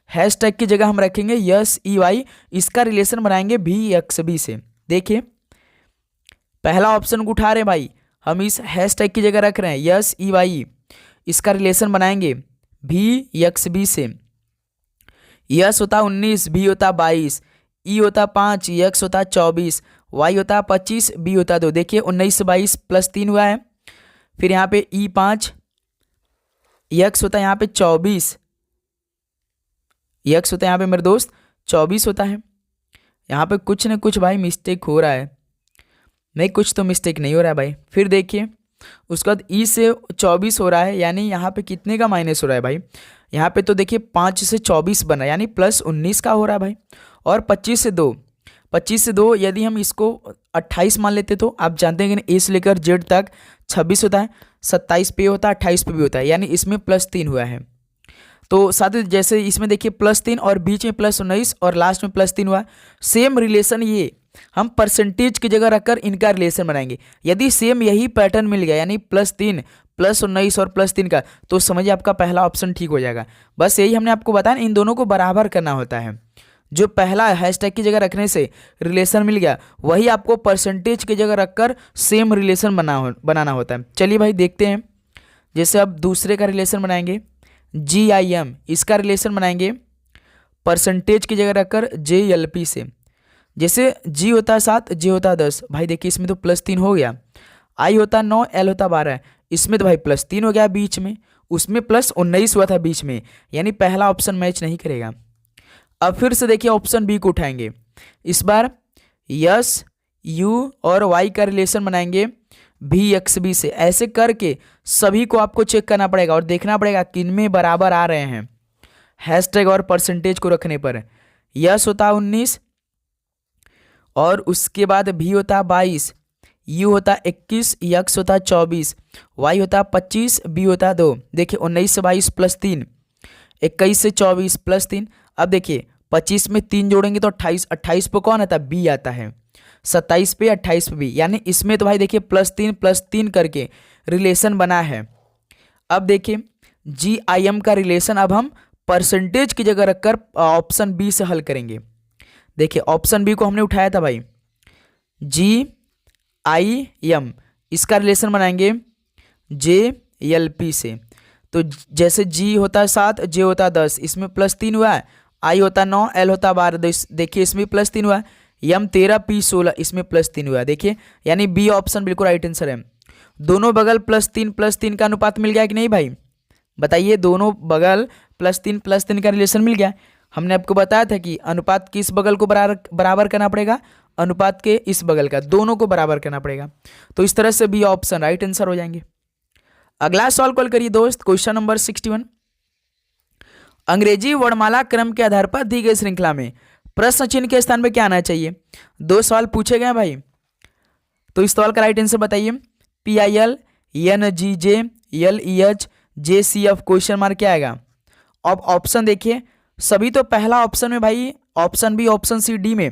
हैशटैग की जगह हम रखेंगे SEY, इसका रिलेशन बनाएंगे VXB से। देखिए पहला ऑप्शन को उठा रहे हैं भाई, हम इस हैशटैग की जगह रख रहे हैं SEY, इसका रिलेशन बनाएंगे VXB से। यस होता 19, B होता 22, E होता 5, X होता 24, Y होता 25, B होता 2। देखिए 19 से 22 प्लस 3 हुआ है, फिर यहाँ पे E 5, X होता है यहाँ पे 24, X होता है यहाँ पे मेरे दोस्त 24 होता है। यहाँ पे कुछ न कुछ भाई मिस्टेक हो रहा है, नहीं कुछ तो मिस्टेक नहीं हो रहा है भाई। फिर देखिए उसके बाद E से 24 हो रहा है, यानी यहाँ पे कितने का माइनस हो रहा है भाई, यहाँ पे तो देखिए 5 से 24 बन रहा है, यानी प्लस 19 का हो रहा है भाई। और 25 से 2, 25 से 2 यदि हम इसको 28 मान लेते तो आप जानते हैं कि A से लेकर Z तक 26 होता है, 27 पे होता है, 28 पे भी होता है, यानी इसमें प्लस 3 हुआ है। तो साथ ही जैसे इसमें देखिए प्लस 3 और बीच में प्लस 19 और लास्ट में प्लस 3 हुआ, सेम रिलेशन ये हम परसेंटेज की जगह रखकर इनका रिलेशन बनाएंगे। यदि सेम यही पैटर्न मिल गया, यानी प्लस 3, प्लस 19 और प्लस 3 का, तो समझिए आपका पहला ऑप्शन ठीक हो जाएगा। बस यही हमने आपको बताया, इन दोनों को बराबर करना होता है। जो पहला हैशटैग की जगह रखने से रिलेशन मिल गया, वही आपको परसेंटेज की जगह रखकर सेम रिलेशन बनाना होता है। चलिए भाई देखते हैं, जैसे अब दूसरे का रिलेशन बनाएंगे GIM, इसका रिलेशन बनाएंगे परसेंटेज की जगह रखकर JLP से। जैसे G होता है 7, J होता है 10, भाई देखिए इसमें तो प्लस 3 हो गया, I होता है 9, L होता 12, इसमें तो भाई प्लस 3 हो गया बीच में, उसमें +19 हुआ था बीच में, यानी पहला ऑप्शन मैच नहीं करेगा। अब फिर से देखिए ऑप्शन बी को उठाएंगे, इस बार यस यू और वाई का रिलेशन बनाएंगे भी एक्स बी से। ऐसे करके सभी को आपको चेक करना पड़ेगा और देखना पड़ेगा किन में बराबर आ रहे हैं हैशटैग और परसेंटेज को रखने पर। यस होता 19 और उसके बाद भी होता 22, यू होता 21, यक्स होता 24, वाई होता 25, बी होता 2। देखिए 19 से 22 +3, 21 से 24 +3। अब देखिए 25 में 3 जोड़ेंगे तो 28, 28 पे कौन आता है, बी आता है, 27 पे 28 पे बी, यानी इसमें तो भाई देखिए +3 करके रिलेशन बना है। अब देखिए GIM का रिलेशन अब हम परसेंटेज की जगह रखकर ऑप्शन बी से हल करेंगे। देखिए ऑप्शन बी को हमने उठाया था भाई, GIM, इसका रिलेशन बनाएंगे JLP से। तो जैसे G होता 7, J होता 10, इसमें +3 हुआ है, I होता 9, L होता 12, देखिए इसमें +3 हुआ है, M 13, P 16, इसमें +3 हुआ है। देखिए यानी बी ऑप्शन बिल्कुल राइट आंसर है। दोनों बगल +3 का अनुपात मिल गया कि नहीं भाई, बताइए, दोनों बगल +3 का रिलेशन मिल गया। हमने आपको बताया था कि अनुपात किस बगल को बराबर करना पड़ेगा, अनुपात के इस बगल का, दोनों को बराबर करना पड़ेगा। तो इस तरह से बी ऑप्शन राइट आंसर हो जाएंगे। अगला सवाल कॉल करिए दोस्त, क्वेश्चन नंबर 61। अंग्रेजी वर्णमाला क्रम के आधार पर दी गई श्रृंखला में प्रश्न चिन्ह के स्थान पर क्या आना चाहिए। 2 सवाल पूछे गए भाई, तो इस सवाल का राइट आंसर बताइए। PIL, NGJ, LEH, JCF, question mark क्या आएगा। अब ऑप्शन देखिए, सभी तो पहला ऑप्शन में भाई, option B, option C, D में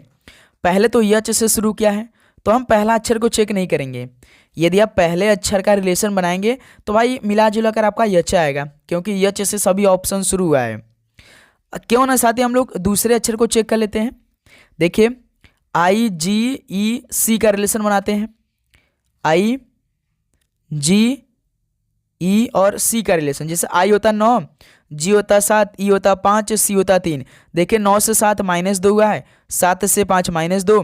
पहले तो यच से शुरू किया है, तो हम पहला अक्षर को चेक नहीं करेंगे। यदि आप पहले अक्षर का रिलेशन बनाएंगे तो भाई मिला जुला कर आपका यच आएगा, क्योंकि यच से सभी ऑप्शन शुरू हुआ है। क्यों ना साथ ही हम लोग दूसरे अक्षर को चेक कर लेते हैं। देखिए IGEC का रिलेशन बनाते हैं, IGE और सी का रिलेशन। जैसे I होता 9, G होता 7, E होता 5, C होता 3। देखिए 9 से 7 -2 हुआ है, 7 से 5 -2,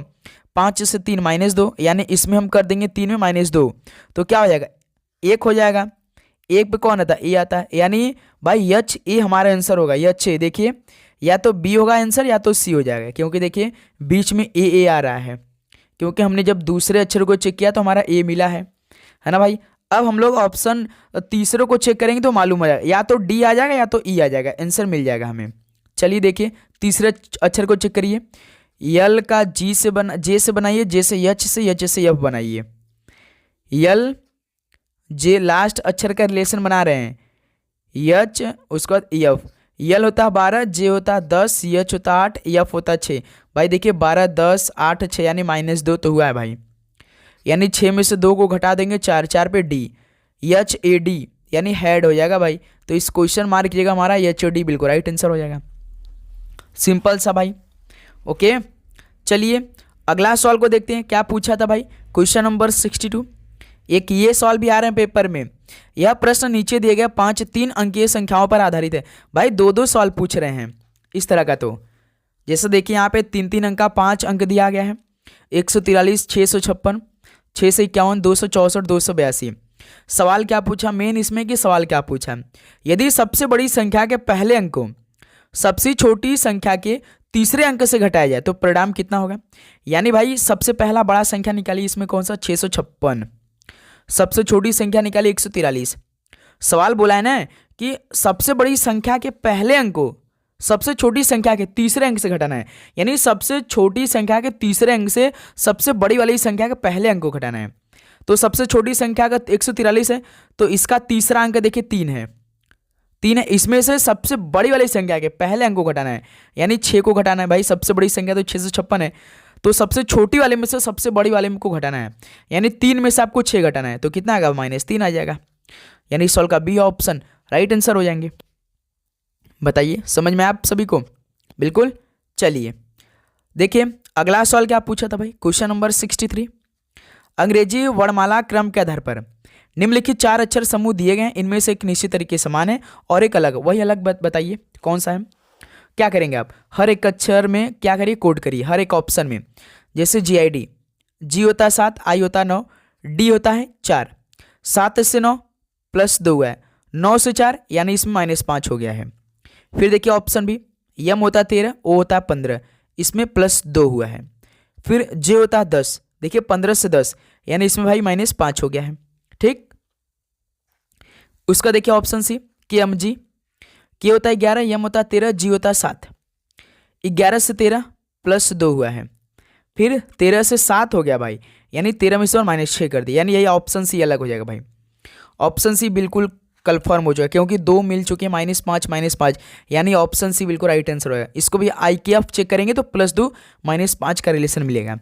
5 से 3 -2, यानी इसमें हम कर देंगे 3 में -2, तो क्या हो जाएगा, 1 हो जाएगा। 1 पे कौन आता है, ए आता है, यानी भाई एच ए हमारा आंसर होगा, एच ए। देखिए या तो बी होगा आंसर या तो सी हो जाएगा, क्योंकि देखिए बीच में ए आ रहा है, क्योंकि हमने जब दूसरे अक्षर को चेक किया तो हमारा ए मिला है ना भाई। अब हम लोग ऑप्शन तीसरे को चेक करेंगे तो मालूम हो जाएगा, या तो डी आ जाएगा या तो ई आ जाएगा, आंसर मिल जाएगा हमें। चलिए देखिए तीसरे अक्षर को चेक करिए, यल का जे से बनाइए, जे से एच से एफ बनाइए। यल जे लास्ट अक्षर का रिलेशन बना रहे हैं, एच उसके बाद एफ। यल होता है 12, जे होता है 10, एच होता 8, एफ होता 6। भाई देखिए 12, 10, 8, 6 यानी -2 तो हुआ है भाई, यानी 6 में से 2 को घटा देंगे, 4, 4 पे डी, एच ए डी यानी हेड हो जाएगा भाई। तो इस क्वेश्चन मार्क कीजिएगा, हमारा एच ओ डी बिल्कुल राइट आंसर हो जाएगा। सिंपल सा भाई, ओके। चलिए अगला सवाल को देखते हैं, क्या पूछा था भाई, क्वेश्चन नंबर 62। एक ये सवाल भी आ रहे हैं पेपर में। यह प्रश्न नीचे दिए गए 5 3 अंकीय संख्याओं पर आधारित है। भाई 2 सवाल पूछ रहे हैं इस तरह का। तो जैसे देखिए यहाँ पे 3 अंक का 5 अंक दिया गया है, 143, 656, 6 से 51, 264, 282। सवाल क्या पूछा मेन इसमें कि सवाल क्या पूछा, यदि सबसे बड़ी संख्या के पहले अंक को सबसे छोटी संख्या के तीसरे अंक से घटाया जाए तो परिणाम कितना होगा। यानी भाई सबसे पहला बड़ा संख्या निकाली, इसमें कौन सा 656, सबसे छोटी संख्या निकाली 143। सवाल बोला है ना कि सबसे बड़ी संख्या के पहले अंक को सबसे छोटी संख्या के तीसरे अंक से घटाना है, यानी सबसे छोटी संख्या के तीसरे अंक से सबसे बड़ी वाली संख्या के पहले अंक को घटाना है। तो सबसे छोटी संख्या का 143 है, तो इसका तीसरा अंक देखिए 3 है, 3 है, इसमें से सबसे बड़ी वाली संख्या के पहले अंक को घटाना है, यानी 6 को घटाना है। भाई सबसे बड़ी संख्या तो 656 है, तो सबसे छोटी वाले में से सबसे बड़ी वाले में को घटाना है, यानी 3 में से आपको 6 घटाना है, तो कितना आएगा -3 आ जाएगा, यानी सॉल्व का बी ऑप्शन राइट आंसर हो जाएंगे। बताइए समझ में आप सभी को, बिल्कुल। चलिए देखिए अगला सवाल क्या पूछा था भाई, क्वेश्चन नंबर 63। अंग्रेजी वर्णमाला क्रम के आधार पर निम्नलिखित 4 अक्षर समूह दिए गए हैं, इनमें से एक निश्चित तरीके समान है और एक अलग, वही अलग बताइए कौन सा है। क्या करेंगे आप, हर एक अक्षर में क्या करिए, कोड करिए हर एक ऑप्शन में। जैसे GID, जी होता है 7, आई होता है 9, डी होता है 4, 7 से 9 +2 है, 9 से 4 यानी इसमें -5 हो गया है। फिर देखिए ऑप्शन बी, यम होता 13, ओ होता 15, इसमें +2 हुआ है। फिर जे होता 10, देखिए 15 से 10 यानी इसमें भाई -5 हो गया है। ठीक, उसका देखिए ऑप्शन सी, के एम जी, के होता 11, यम होता 13, जी होता 7, 11 से 13 +2 हुआ है। फिर 13 से 7 हो गया भाई, यानी 13 में से और -6 कर दिया, यानी यही ऑप्शन सी अलग हो जाएगा भाई। ऑप्शन सी बिल्कुल कन्फर्म हो जाएगा क्योंकि 2 मिल चुके हैं, -5 -5, यानी ऑप्शन सी बिल्कुल राइट आंसर होगा। इसको भी IKF चेक करेंगे तो +2 -5 का रिलेशन मिलेगा,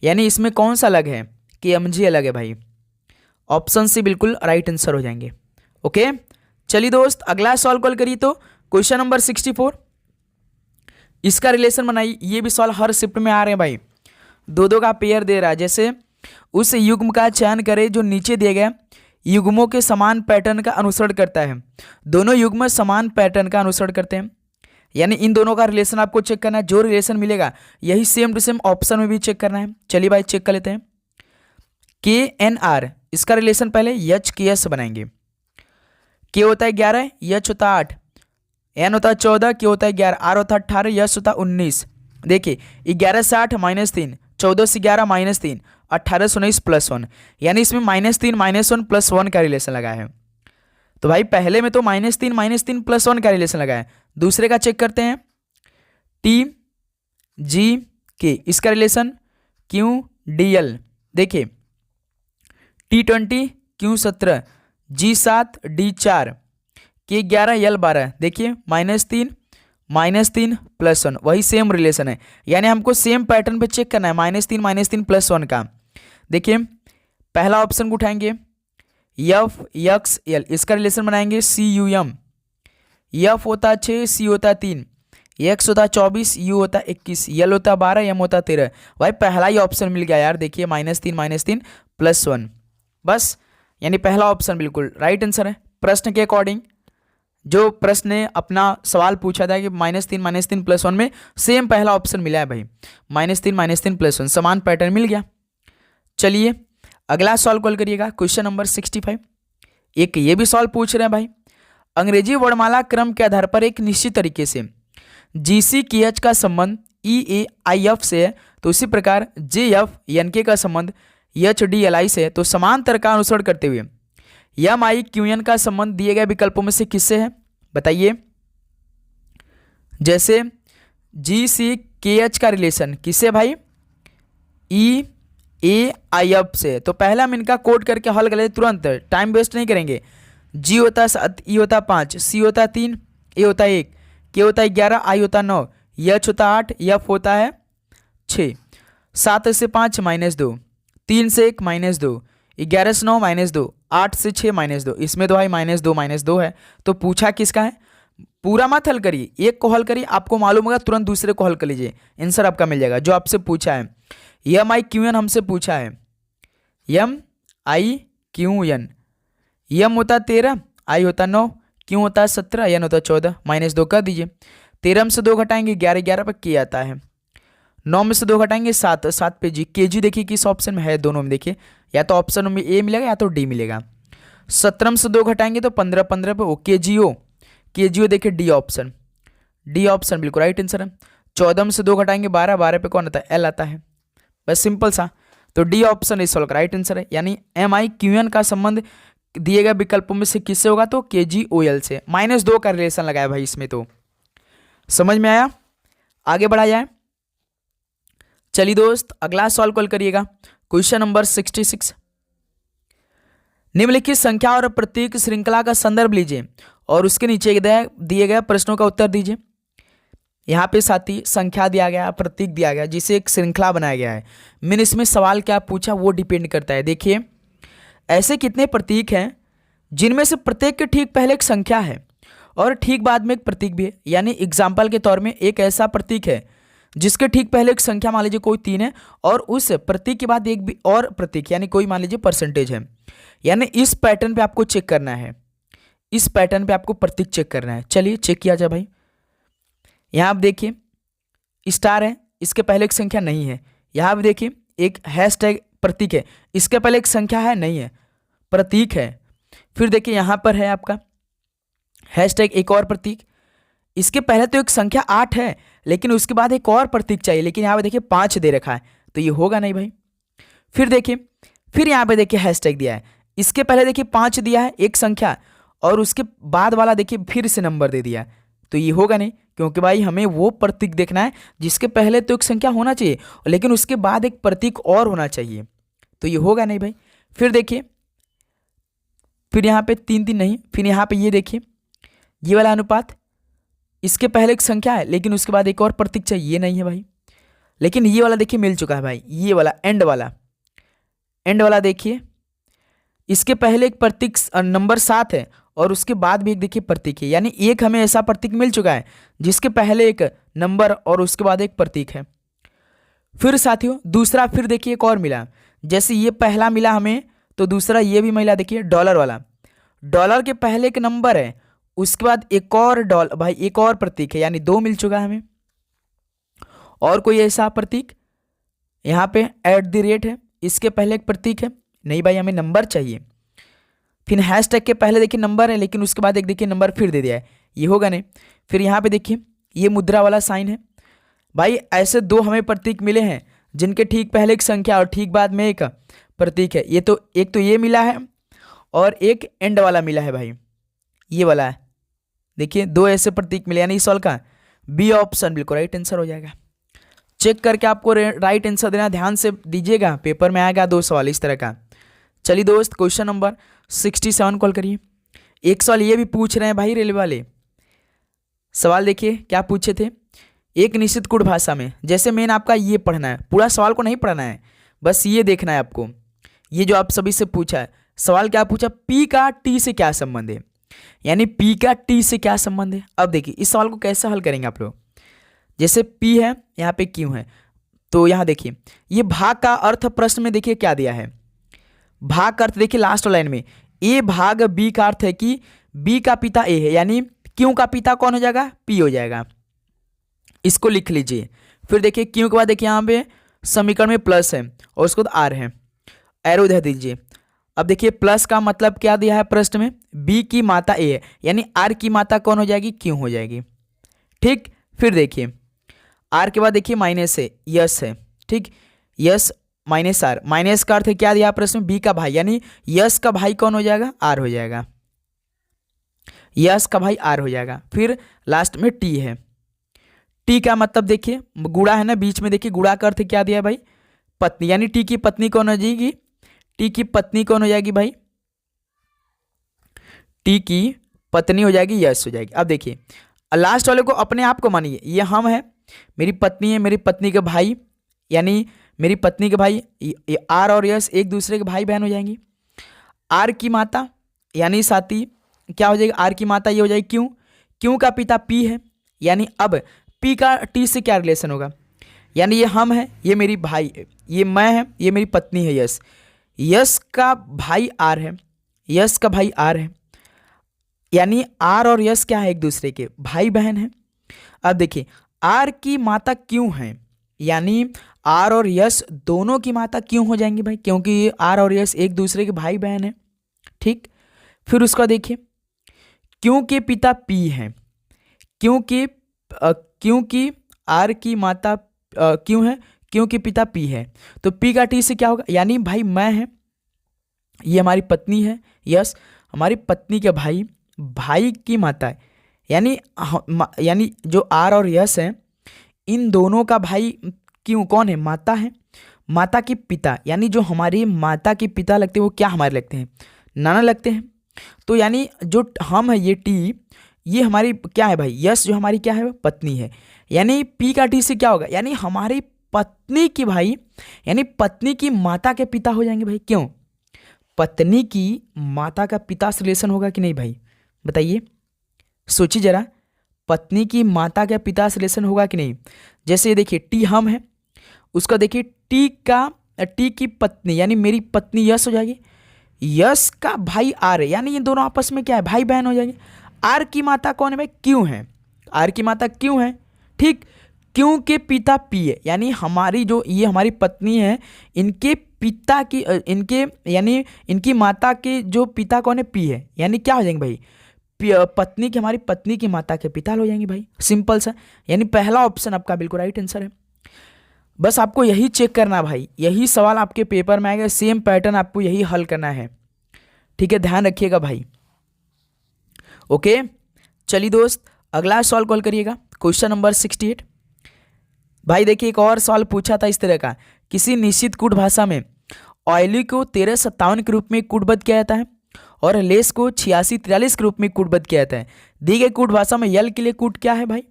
यानी इसमें कौन सा अलग है, KMG अलग है भाई। ऑप्शन सी बिल्कुल राइट आंसर हो जाएंगे। ओके, चलिए दोस्त अगला सॉल्व कॉल करिए। तो क्वेश्चन नंबर 64, इसका रिलेशन बनाइए। ये भी सॉल्व हर शिफ्ट में आ रहे हैं भाई, 2-2 का पेयर दे रहा है। जैसे उस युग्म का चयन करें जो नीचे दिए गए युग्मों के समान पैटर्न का अनुसरण करता है। दोनों युग्म समान पैटर्न का अनुसरण करते हैं, यानी इन दोनों का रिलेशन आपको चेक करना है। जो रिलेशन मिलेगा यही सेम टू सेम ऑप्शन में भी चेक करना है। चलिए भाई चेक कर लेते हैं। KNR, इसका रिलेशन पहले HKS बनाएंगे। K होता है 11, H होता है 8, N होता है 14, K होता है 11, R होता है 18, H होता है 19। देखिए 11 से 8 -3, 14 से 11 -3, 18 से 19 +1, यानी इसमें -3 -1 +1 का रिलेशन लगा है। तो भाई पहले में तो -3 -3 +1 का रिलेशन लगा है। दूसरे का चेक करते हैं, TGK, इसका रिलेशन QDL। देखिए T20 Q17, G7 D4, K11 L12। देखिए -3 -3 +1, वही सेम रिलेशन है, यानी हमको सेम पैटर्न पे चेक करना है -3 -3 +1 का। देखिए पहला ऑप्शन को उठाएंगे, FXL, इसका रिलेशन बनाएंगे CUM। F होता 6, C होता 3, X होता 24, U होता 21, L होता 12, M होता 13। भाई पहला ही ऑप्शन मिल गया यार। देखिए -3 -3 +1, बस, यानी पहला ऑप्शन बिल्कुल राइट आंसर है। प्रश्न के अकॉर्डिंग जो प्रश्न ने अपना सवाल पूछा था कि -3 -3 +1 में सेम पहला ऑप्शन मिला है भाई, -3 -3 +1 समान पैटर्न मिल गया। चलिए अगला सॉल्व कॉल करिएगा। क्वेश्चन नंबर 65, एक ये भी सॉल्व पूछ रहे हैं भाई। अंग्रेजी वर्णमाला क्रम के आधार पर एक निश्चित तरीके से GCKH का संबंध EAIF से है, तो इसी प्रकार JFNK का संबंध HDLI से है। तो समांतर का अनुसरण करते हुए MIQN का संबंध दिए गए विकल्पों में से किससे है, बताइए। जैसे GCKH का रिलेशन किससे भाई, EAIF से। तो पहला हम इनका कोड करके हल कर लेते तुरंत, टाइम वेस्ट नहीं करेंगे। G होता है 7, E होता है 5, C होता है 3, A होता है 1, K होता है 11, I होता है 9, H होता है 8, F होता है 6। 7 से 5 -2, 3 से 1 -2, 11 से 9 -2, 8 से 6 -2, इसमें तो भाई -2 -2 है। तो पूछा किसका है, पूरा मत हल करिए, एक को हल करिए, आपको मालूम होगा तुरंत दूसरे को हल कर लीजिए, आंसर आपका मिल जाएगा। जो आपसे पूछा है MIQN हमसे पूछा है, MIQN, M होता 13, I होता 9, Q होता 17, N होता 14, -2 कर दीजिए। 13 में से 2 घटाएंगे 11, 11 पर K आता है। 9 में से 2 घटाएंगे 7, 7 पे G। KG देखिए किस ऑप्शन में है, दोनों में देखिए, या तो ऑप्शन में A मिलेगा या तो D मिलेगा। 17 में से 2 घटाएंगे तो 15, 15 पे KGO, KGO देखिए D ऑप्शन, D ऑप्शन बिल्कुल राइट आंसर है। 14 में से 2 घटाएंगे 12, 12 पे कौन आता है, L आता है, बस सिंपल सा। तो D ऑप्शन इस सॉल्व का राइट आंसर है, यानी MIQN का संबंध दिए गए विकल्पों में से किससे होगा, तो KGOL से। -2 का रिलेशन लगाया भाई इसमें, तो समझ में आया। आगे बढ़ा जाए। चलिए दोस्त अगला सॉल्व कॉल करिएगा। क्वेश्चन नंबर 66, निम्नलिखित संख्या और प्रतीक श्रृंखला का संदर्भ लीजिए और उसके नीचे दिए गए प्रश्नों का उत्तर दीजिए। यहाँ पे साथी संख्या दिया गया, प्रतीक दिया गया, जिसे एक श्रृंखला बनाया गया है। मैंने इसमें सवाल क्या पूछा वो डिपेंड करता है। देखिए ऐसे कितने प्रतीक हैं जिनमें से प्रत्येक के ठीक पहले एक संख्या है और ठीक बाद में एक प्रतीक भी है। यानी एग्जाम्पल के तौर में एक ऐसा प्रतीक है जिसके ठीक पहले एक संख्या, मान लीजिए कोई 3 है, और उस प्रतीक के बाद एक भी और प्रतीक, यानी कोई मान लीजिए परसेंटेज है। यानी इस पैटर्न पे आपको चेक करना है, इस पैटर्न पे आपको प्रतीक चेक करना है। चलिए चेक किया जाए भाई। यहाँ आप देखिए स्टार है, इसके पहले एक संख्या नहीं है। यहाँ आप देखिए एक हैशटैग प्रतीक है, इसके पहले एक संख्या है नहीं है, प्रतीक है। फिर देखिए यहाँ पर है आपका हैशटैग एक और प्रतीक। इसके पहले तो एक संख्या 8 है, लेकिन उसके बाद एक और प्रतीक चाहिए, लेकिन यहाँ पे देखिए 5 दे रखा है, तो ये होगा नहीं भाई। फिर देखिए, फिर यहाँ पे देखिए हैशटैग दिया है, इसके पहले देखिए 5 दिया है एक संख्या, और उसके बाद वाला देखिए फिर से नंबर दे दिया है, तो ये होगा नहीं, क्योंकि भाई हमें वो प्रतीक देखना है जिसके पहले तो एक संख्या होना चाहिए, लेकिन उसके बाद एक प्रतीक और होना चाहिए, तो ये होगा नहीं भाई। फिर देखिए, फिर यहाँ पे 3 3 नहीं, फिर यहाँ पे ये देखिए, ये वाला अनुपात, इसके पहले एक संख्या है लेकिन उसके बाद एक और प्रतीक चाहिए, ये नहीं है भाई। लेकिन ये वाला देखिए मिल चुका है भाई, ये वाला एंड वाला, एंड वाला देखिए, इसके पहले एक प्रतीक नंबर 7 है और उसके बाद भी एक देखिए प्रतीक है, यानी एक हमें ऐसा प्रतीक मिल चुका है जिसके पहले एक नंबर और उसके बाद एक प्रतीक है। फिर साथियों दूसरा, फिर देखिए एक और मिला, जैसे ये पहला मिला हमें, तो दूसरा ये भी मिला, देखिए डॉलर वाला, डॉलर के पहले एक नंबर है, उसके बाद एक और डॉलर, भाई एक और प्रतीक है, यानी 2 मिल चुका है हमें। और कोई ऐसा प्रतीक, यहाँ पे @ है, इसके पहले एक प्रतीक है, नहीं भाई हमें नंबर चाहिए। फिर हैशटैग के पहले देखिए नंबर है, लेकिन उसके बाद एक देखिए नंबर फिर दे दिया है, ये होगा नहीं। फिर यहाँ पे देखिए ये मुद्रा वाला साइन है, भाई ऐसे 2 हमें प्रतीक मिले हैं जिनके ठीक पहले एक संख्या और ठीक बाद में एक प्रतीक है, ये तो एक तो ये मिला है और एक एंड वाला मिला है भाई, ये वाला है, देखिए 2 ऐसे प्रतीक मिले, यानी इस सवाल का बी ऑप्शन बिल्कुल राइट आंसर हो जाएगा। चेक करके आपको राइट आंसर देना, ध्यान से दीजिएगा, पेपर में आएगा 2 सवाल इस तरह का। चलिए दोस्त, क्वेश्चन नंबर 67 कॉल करिए। एक सवाल ये भी पूछ रहे हैं भाई रेलवे वाले, सवाल देखिए क्या पूछे थे, एक निश्चित गुण भाषा में, जैसे मेन आपका ये पढ़ना है, पूरा सवाल को नहीं पढ़ना है, बस ये देखना है आपको। ये जो आप सभी से पूछा है सवाल, क्या पूछा, पी का टी से क्या संबंध है, यानी पी का टी से क्या संबंध है। अब देखिए इस सवाल को कैसे हल करेंगे आप लोग, जैसे पी है, यहाँ पे क्यू है, तो यहाँ देखिए ये भाग का अर्थ प्रश्न में देखिए क्या दिया है, भाग का अर्थ देखिए लास्ट लाइन में, ए भाग बी का अर्थ है कि बी का पिता ए है, यानी क्यू का पिता कौन हो जाएगा, पी हो जाएगा, इसको लिख लीजिए। फिर देखिए क्यू के बाद देखिए यहाँ पे समीकरण में प्लस है और उसके बाद आर है, एरो इधर दीजिए। अब देखिए प्लस का मतलब क्या दिया है प्रश्न में, बी की माता ए है, यानी आर की माता कौन हो जाएगी, क्यू हो जाएगी, ठीक। फिर देखिए आर के बाद देखिए माइनस है, यस है, ठीक, यस माइनस आर, माइनस का अर्थ है क्या दिया प्रश्न में, बी का भाई, यानी यस का भाई कौन हो जाएगा, आर हो जाएगा, यस का भाई आर हो जाएगा। फिर लास्ट में टी है, टी का मतलब देखिए गुड़ा है ना बीच में, देखिए गुड़ा का अर्थ क्या दिया है भाई, पत्नी, यानी टी की पत्नी कौन हो जाएगी, टी की पत्नी कौन हो जाएगी भाई, टी की पत्नी हो जाएगी, यस हो जाएगी। अब देखिए लास्ट वाले को अपने आप को मानिए, ये हम है, मेरी पत्नी है, मेरी पत्नी के भाई, यानी मेरी पत्नी के भाई, ये आर और यस एक दूसरे के भाई बहन हो जाएंगी। आर की माता यानी साथी क्या हो जाएगी, आर की माता ये हो जाएगी क्यों, क्यों का पिता पी है, यानी अब पी का टी से क्या रिलेशन होगा, यानी ये हम है, ये मेरी भाई, ये मैं है, ये मेरी पत्नी है यस, यस का भाई आर है, यस का भाई आर है, यानी आर और यस क्या है, एक दूसरे के भाई बहन है। अब देखिए आर की माता क्यों है, यानी आर और यस दोनों की माता क्यों हो जाएंगी भाई, क्योंकि आर और यस एक दूसरे के भाई बहन है, ठीक। फिर उसका देखिए क्यों के पिता पी हैं, क्योंकि आर की माता क्यों है, क्योंकि पिता पी है, तो पी का टी से क्या होगा, यानी भाई मैं है, ये हमारी पत्नी है, यस हमारी पत्नी के भाई, भाई की माता है, यानी जो आर और यस है इन दोनों का भाई क्यों कौन है, माता है, माता के पिता, यानी जो हमारी माता के पिता लगते हैं वो क्या हमारे लगते हैं, नाना लगते हैं। तो यानी जो हम है ये टी, ये हमारी क्या है भाई, यस जो हमारी क्या है पत्नी है, यानी पी का टी से क्या होगा, यानी हमारी पत्नी की भाई, यानी पत्नी की माता के पिता हो जाएंगे भाई, क्यों, पत्नी की माता का पिता से रिलेशन होगा कि नहीं भाई, बताइए सोचिए जरा, पत्नी की माता के पिता से रिलेशन होगा कि नहीं। जैसे ये देखिए टी हम है, उसका देखिए टी की पत्नी यानी मेरी पत्नी यस हो जाएगी, यस का भाई आर है, यानी ये दोनों आपस में क्या है, भाई बहन हो जाएंगे। आर की माता कौन है भाई, क्यों है, आर की माता क्यों है, ठीक, क्यों के पिता पी है, यानी हमारी जो ये हमारी पत्नी है इनके पिता की यानी इनकी माता के जो पिता कौन है पी है, यानी क्या हो जाएंगे भाई, पत्नी की, हमारी पत्नी की माता के पिता हो जाएंगे भाई, सिंपल सा। यानी पहला ऑप्शन आपका बिल्कुल राइट आंसर है। बस आपको यही चेक करना भाई, यही सवाल आपके पेपर में आएगा, सेम पैटर्न आपको यही हल करना है, ठीक है, ध्यान रखिएगा भाई। ओके, चलिए दोस्त अगला सवाल कॉल करिएगा, क्वेश्चन नंबर 68। भाई देखिए एक और सवाल पूछा था इस तरह का, किसी निश्चित कूट भाषा में ऑयली को 1357 के रूप में कूटबद्ध किया जाता है और लेस को 8643 के रूप में कूटबद्ध किया जाता है। दी गई कूट भाषा में यल के लिए कूट क्या है भाई?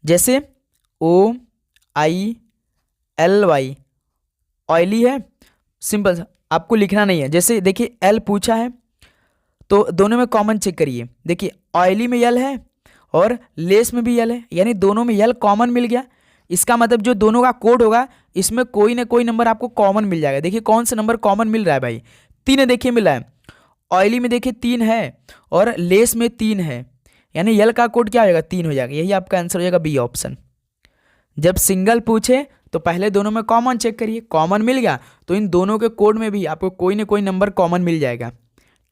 जैसे OILY ऑयली है, सिंपल सा, आपको लिखना नहीं है। जैसे देखिए एल पूछा है तो दोनों में कॉमन चेक करिए, देखिए ऑयली में यल है और लेस में भी यल है, यानी दोनों में यल कॉमन मिल गया। इसका मतलब जो दोनों का कोड होगा इसमें कोई ना कोई नंबर आपको कॉमन मिल जाएगा। देखिए कौन सा नंबर कॉमन मिल रहा है भाई? 3 देखिए मिल रहा है, ऑयली में देखिए 3 है और लेस में 3 है, यानी यल का कोड क्या हो जाएगा? 3 हो जाएगा। यही आपका आंसर हो जाएगा बी ऑप्शन। जब सिंगल पूछे तो पहले दोनों में कॉमन चेक करिए, कॉमन मिल गया तो इन दोनों के कोड में भी आपको कोई ना कोई नंबर कॉमन मिल जाएगा,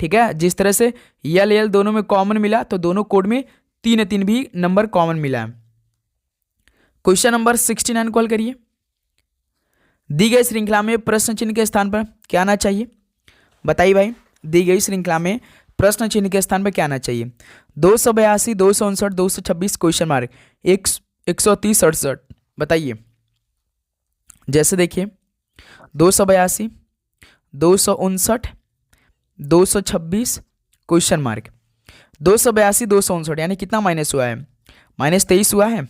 ठीक है। जिस तरह से यल दोनों में कॉमन मिला तो दोनों कोड में 3 भी नंबर कॉमन मिला। क्वेश्चन नंबर 69 कॉल करिए। दी गई श्रृंखला में प्रश्न चिन्ह के स्थान पर क्या आना चाहिए? बताइए भाई, दी गई श्रृंखला में प्रश्न चिन्ह के स्थान पर क्या आना चाहिए? 282, 259, 226 क्वेश्चन मार्क 130, 68। बताइए। जैसे देखिए 282, 259, 226 क्वेश्चन मार्क 282, 259 यानी कितना माइनस हुआ है? -23 हुआ है।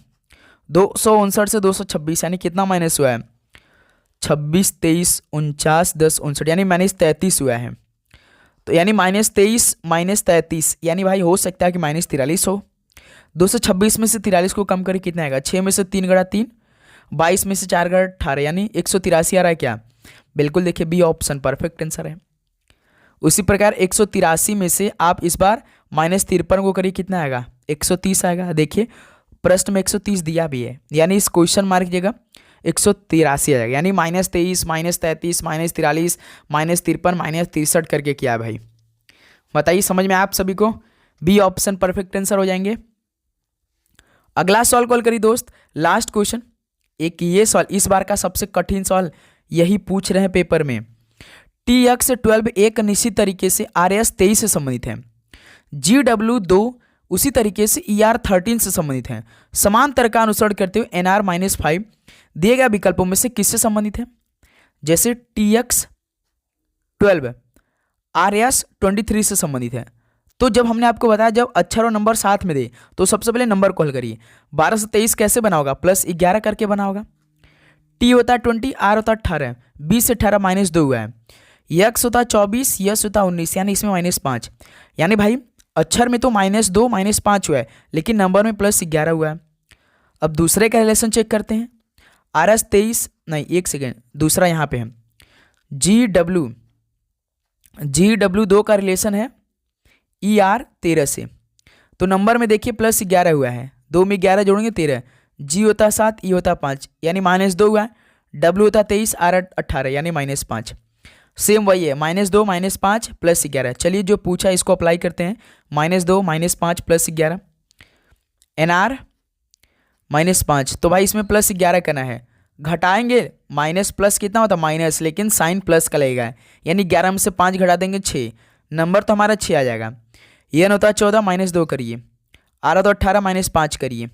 259 से 226 यानी कितना माइनस हुआ है? 26, 23, 49, 10, 59 यानी -33 हुआ है। तो यानी -23 -33 यानी भाई हो सकता है कि -43 हो। 226 में से 43 को कम करें कितना आएगा? 6 में से 3 गड़ा 3, 22 में से 4 गड़ा 18 यानी 183 आ रहा है क्या? बिल्कुल, देखिए बी ऑप्शन परफेक्ट आंसर है। उसी प्रकार 183 में से आप इस बार -53 को करिए कितना आएगा? 130 आएगा। देखिए प्रश्न में 130 दिया भी है, यानी इस क्वेश्चन मार्क की जगह 183 आ जाएगा, यानी -23 -33 -43 -53 -63 करके किया है भाई। बताइए समझ में आप सभी को? बी ऑप्शन परफेक्ट आंसर हो जाएंगे। अगला सवाल कॉल करिए दोस्त, लास्ट क्वेश्चन। एक ये सवाल इस बार का सबसे कठिन सवाल यही पूछ रहे हैं पेपर में। TX12 एक निश्चित तरीके से RS23 से संबंधित है, GW2 उसी तरीके से ER13 से संबंधित है। समान तर्क का अनुसरण करते हुए NR-5 दिए गए विकल्पों में से किससे संबंधित है? जैसे TX12 RS23 से संबंधित है। तो जब हमने आपको बताया जब अक्षर और नंबर साथ में दे तो सबसे पहले नंबर कॉल करिए। 12 से 23 कैसे बना होगा? +11 करके बना होगा। T होता है 20, R होता है 18, 20 से 18 -2 हुआ है। X होता है 24, यस होता है 19 यानी इसमें -5, यानी भाई अक्षर में तो -2 -5 हुआ है लेकिन नंबर में +11 हुआ है। अब दूसरे का रिलेशन चेक करते हैं। RS23 नहीं, एक सेकेंड, दूसरा यहाँ पे है GW2 का रिलेशन है ER13 से। तो नंबर में देखिए +11 हुआ है, 2 में 11 जोड़ेंगे 13, G होता है 7, E होता है 5 यानी -2 हुआ है। W होता है 23, R 18 यानी -5। सेम वही है, -2 -5 +11। चलिए जो पूछा इसको अप्लाई करते हैं। -2 -5 +11 NR -5। तो भाई इसमें +11 करना है, घटाएंगे माइनस प्लस कितना होता है? माइनस, लेकिन साइन प्लस का लगेगा, यानी 11 में से 5 घटा देंगे 6, नंबर तो हमारा 6 आ जाएगा। यह होता है 14, -2 करिए, आ रहा तो 18 -5 करिए,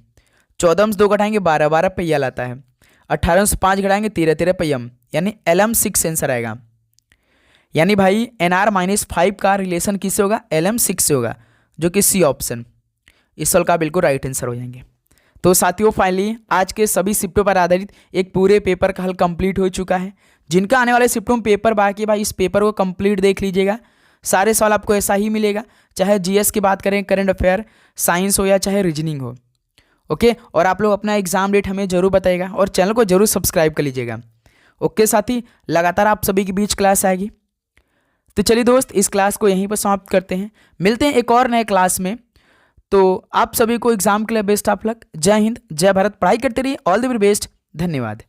14 में से 2 घटाएंगे 12, 12 पे यल आता है, 18 में से 5 घटाएंगे 13, 13 पे यम, यानी LM6 आंसर आएगा। यानी भाई NR-5 का रिलेशन किससे होगा? LM6 से होगा, जो कि सी ऑप्शन इस सवाल का बिल्कुल राइट आंसर हो जाएंगे। तो साथियों फाइनली आज के सभी शिफ्टों पर आधारित एक पूरे पेपर का हल कंप्लीट हो चुका है। जिनका आने वाले शिफ्टों में पेपर बाकी, भाई इस पेपर को कंप्लीट देख लीजिएगा। सारे सवाल आपको ऐसा ही मिलेगा, चाहे GS की बात करें, करंट अफेयर, साइंस हो या चाहे रीजनिंग हो। ओके, और आप लोग अपना एग्जाम डेट हमें जरूर बताइएगा और चैनल को जरूर सब्सक्राइब कर लीजिएगा। ओके साथी, लगातार आप सभी के बीच क्लास आएगी। तो चलिए दोस्त, इस क्लास को यहीं पर समाप्त करते हैं, मिलते हैं एक और नए क्लास में। तो आप सभी को एग्जाम के लिए बेस्ट ऑफ लक। जय हिंद, जय भारत, पढ़ाई करते रहिए, ऑल द वेरी बेस्ट, धन्यवाद।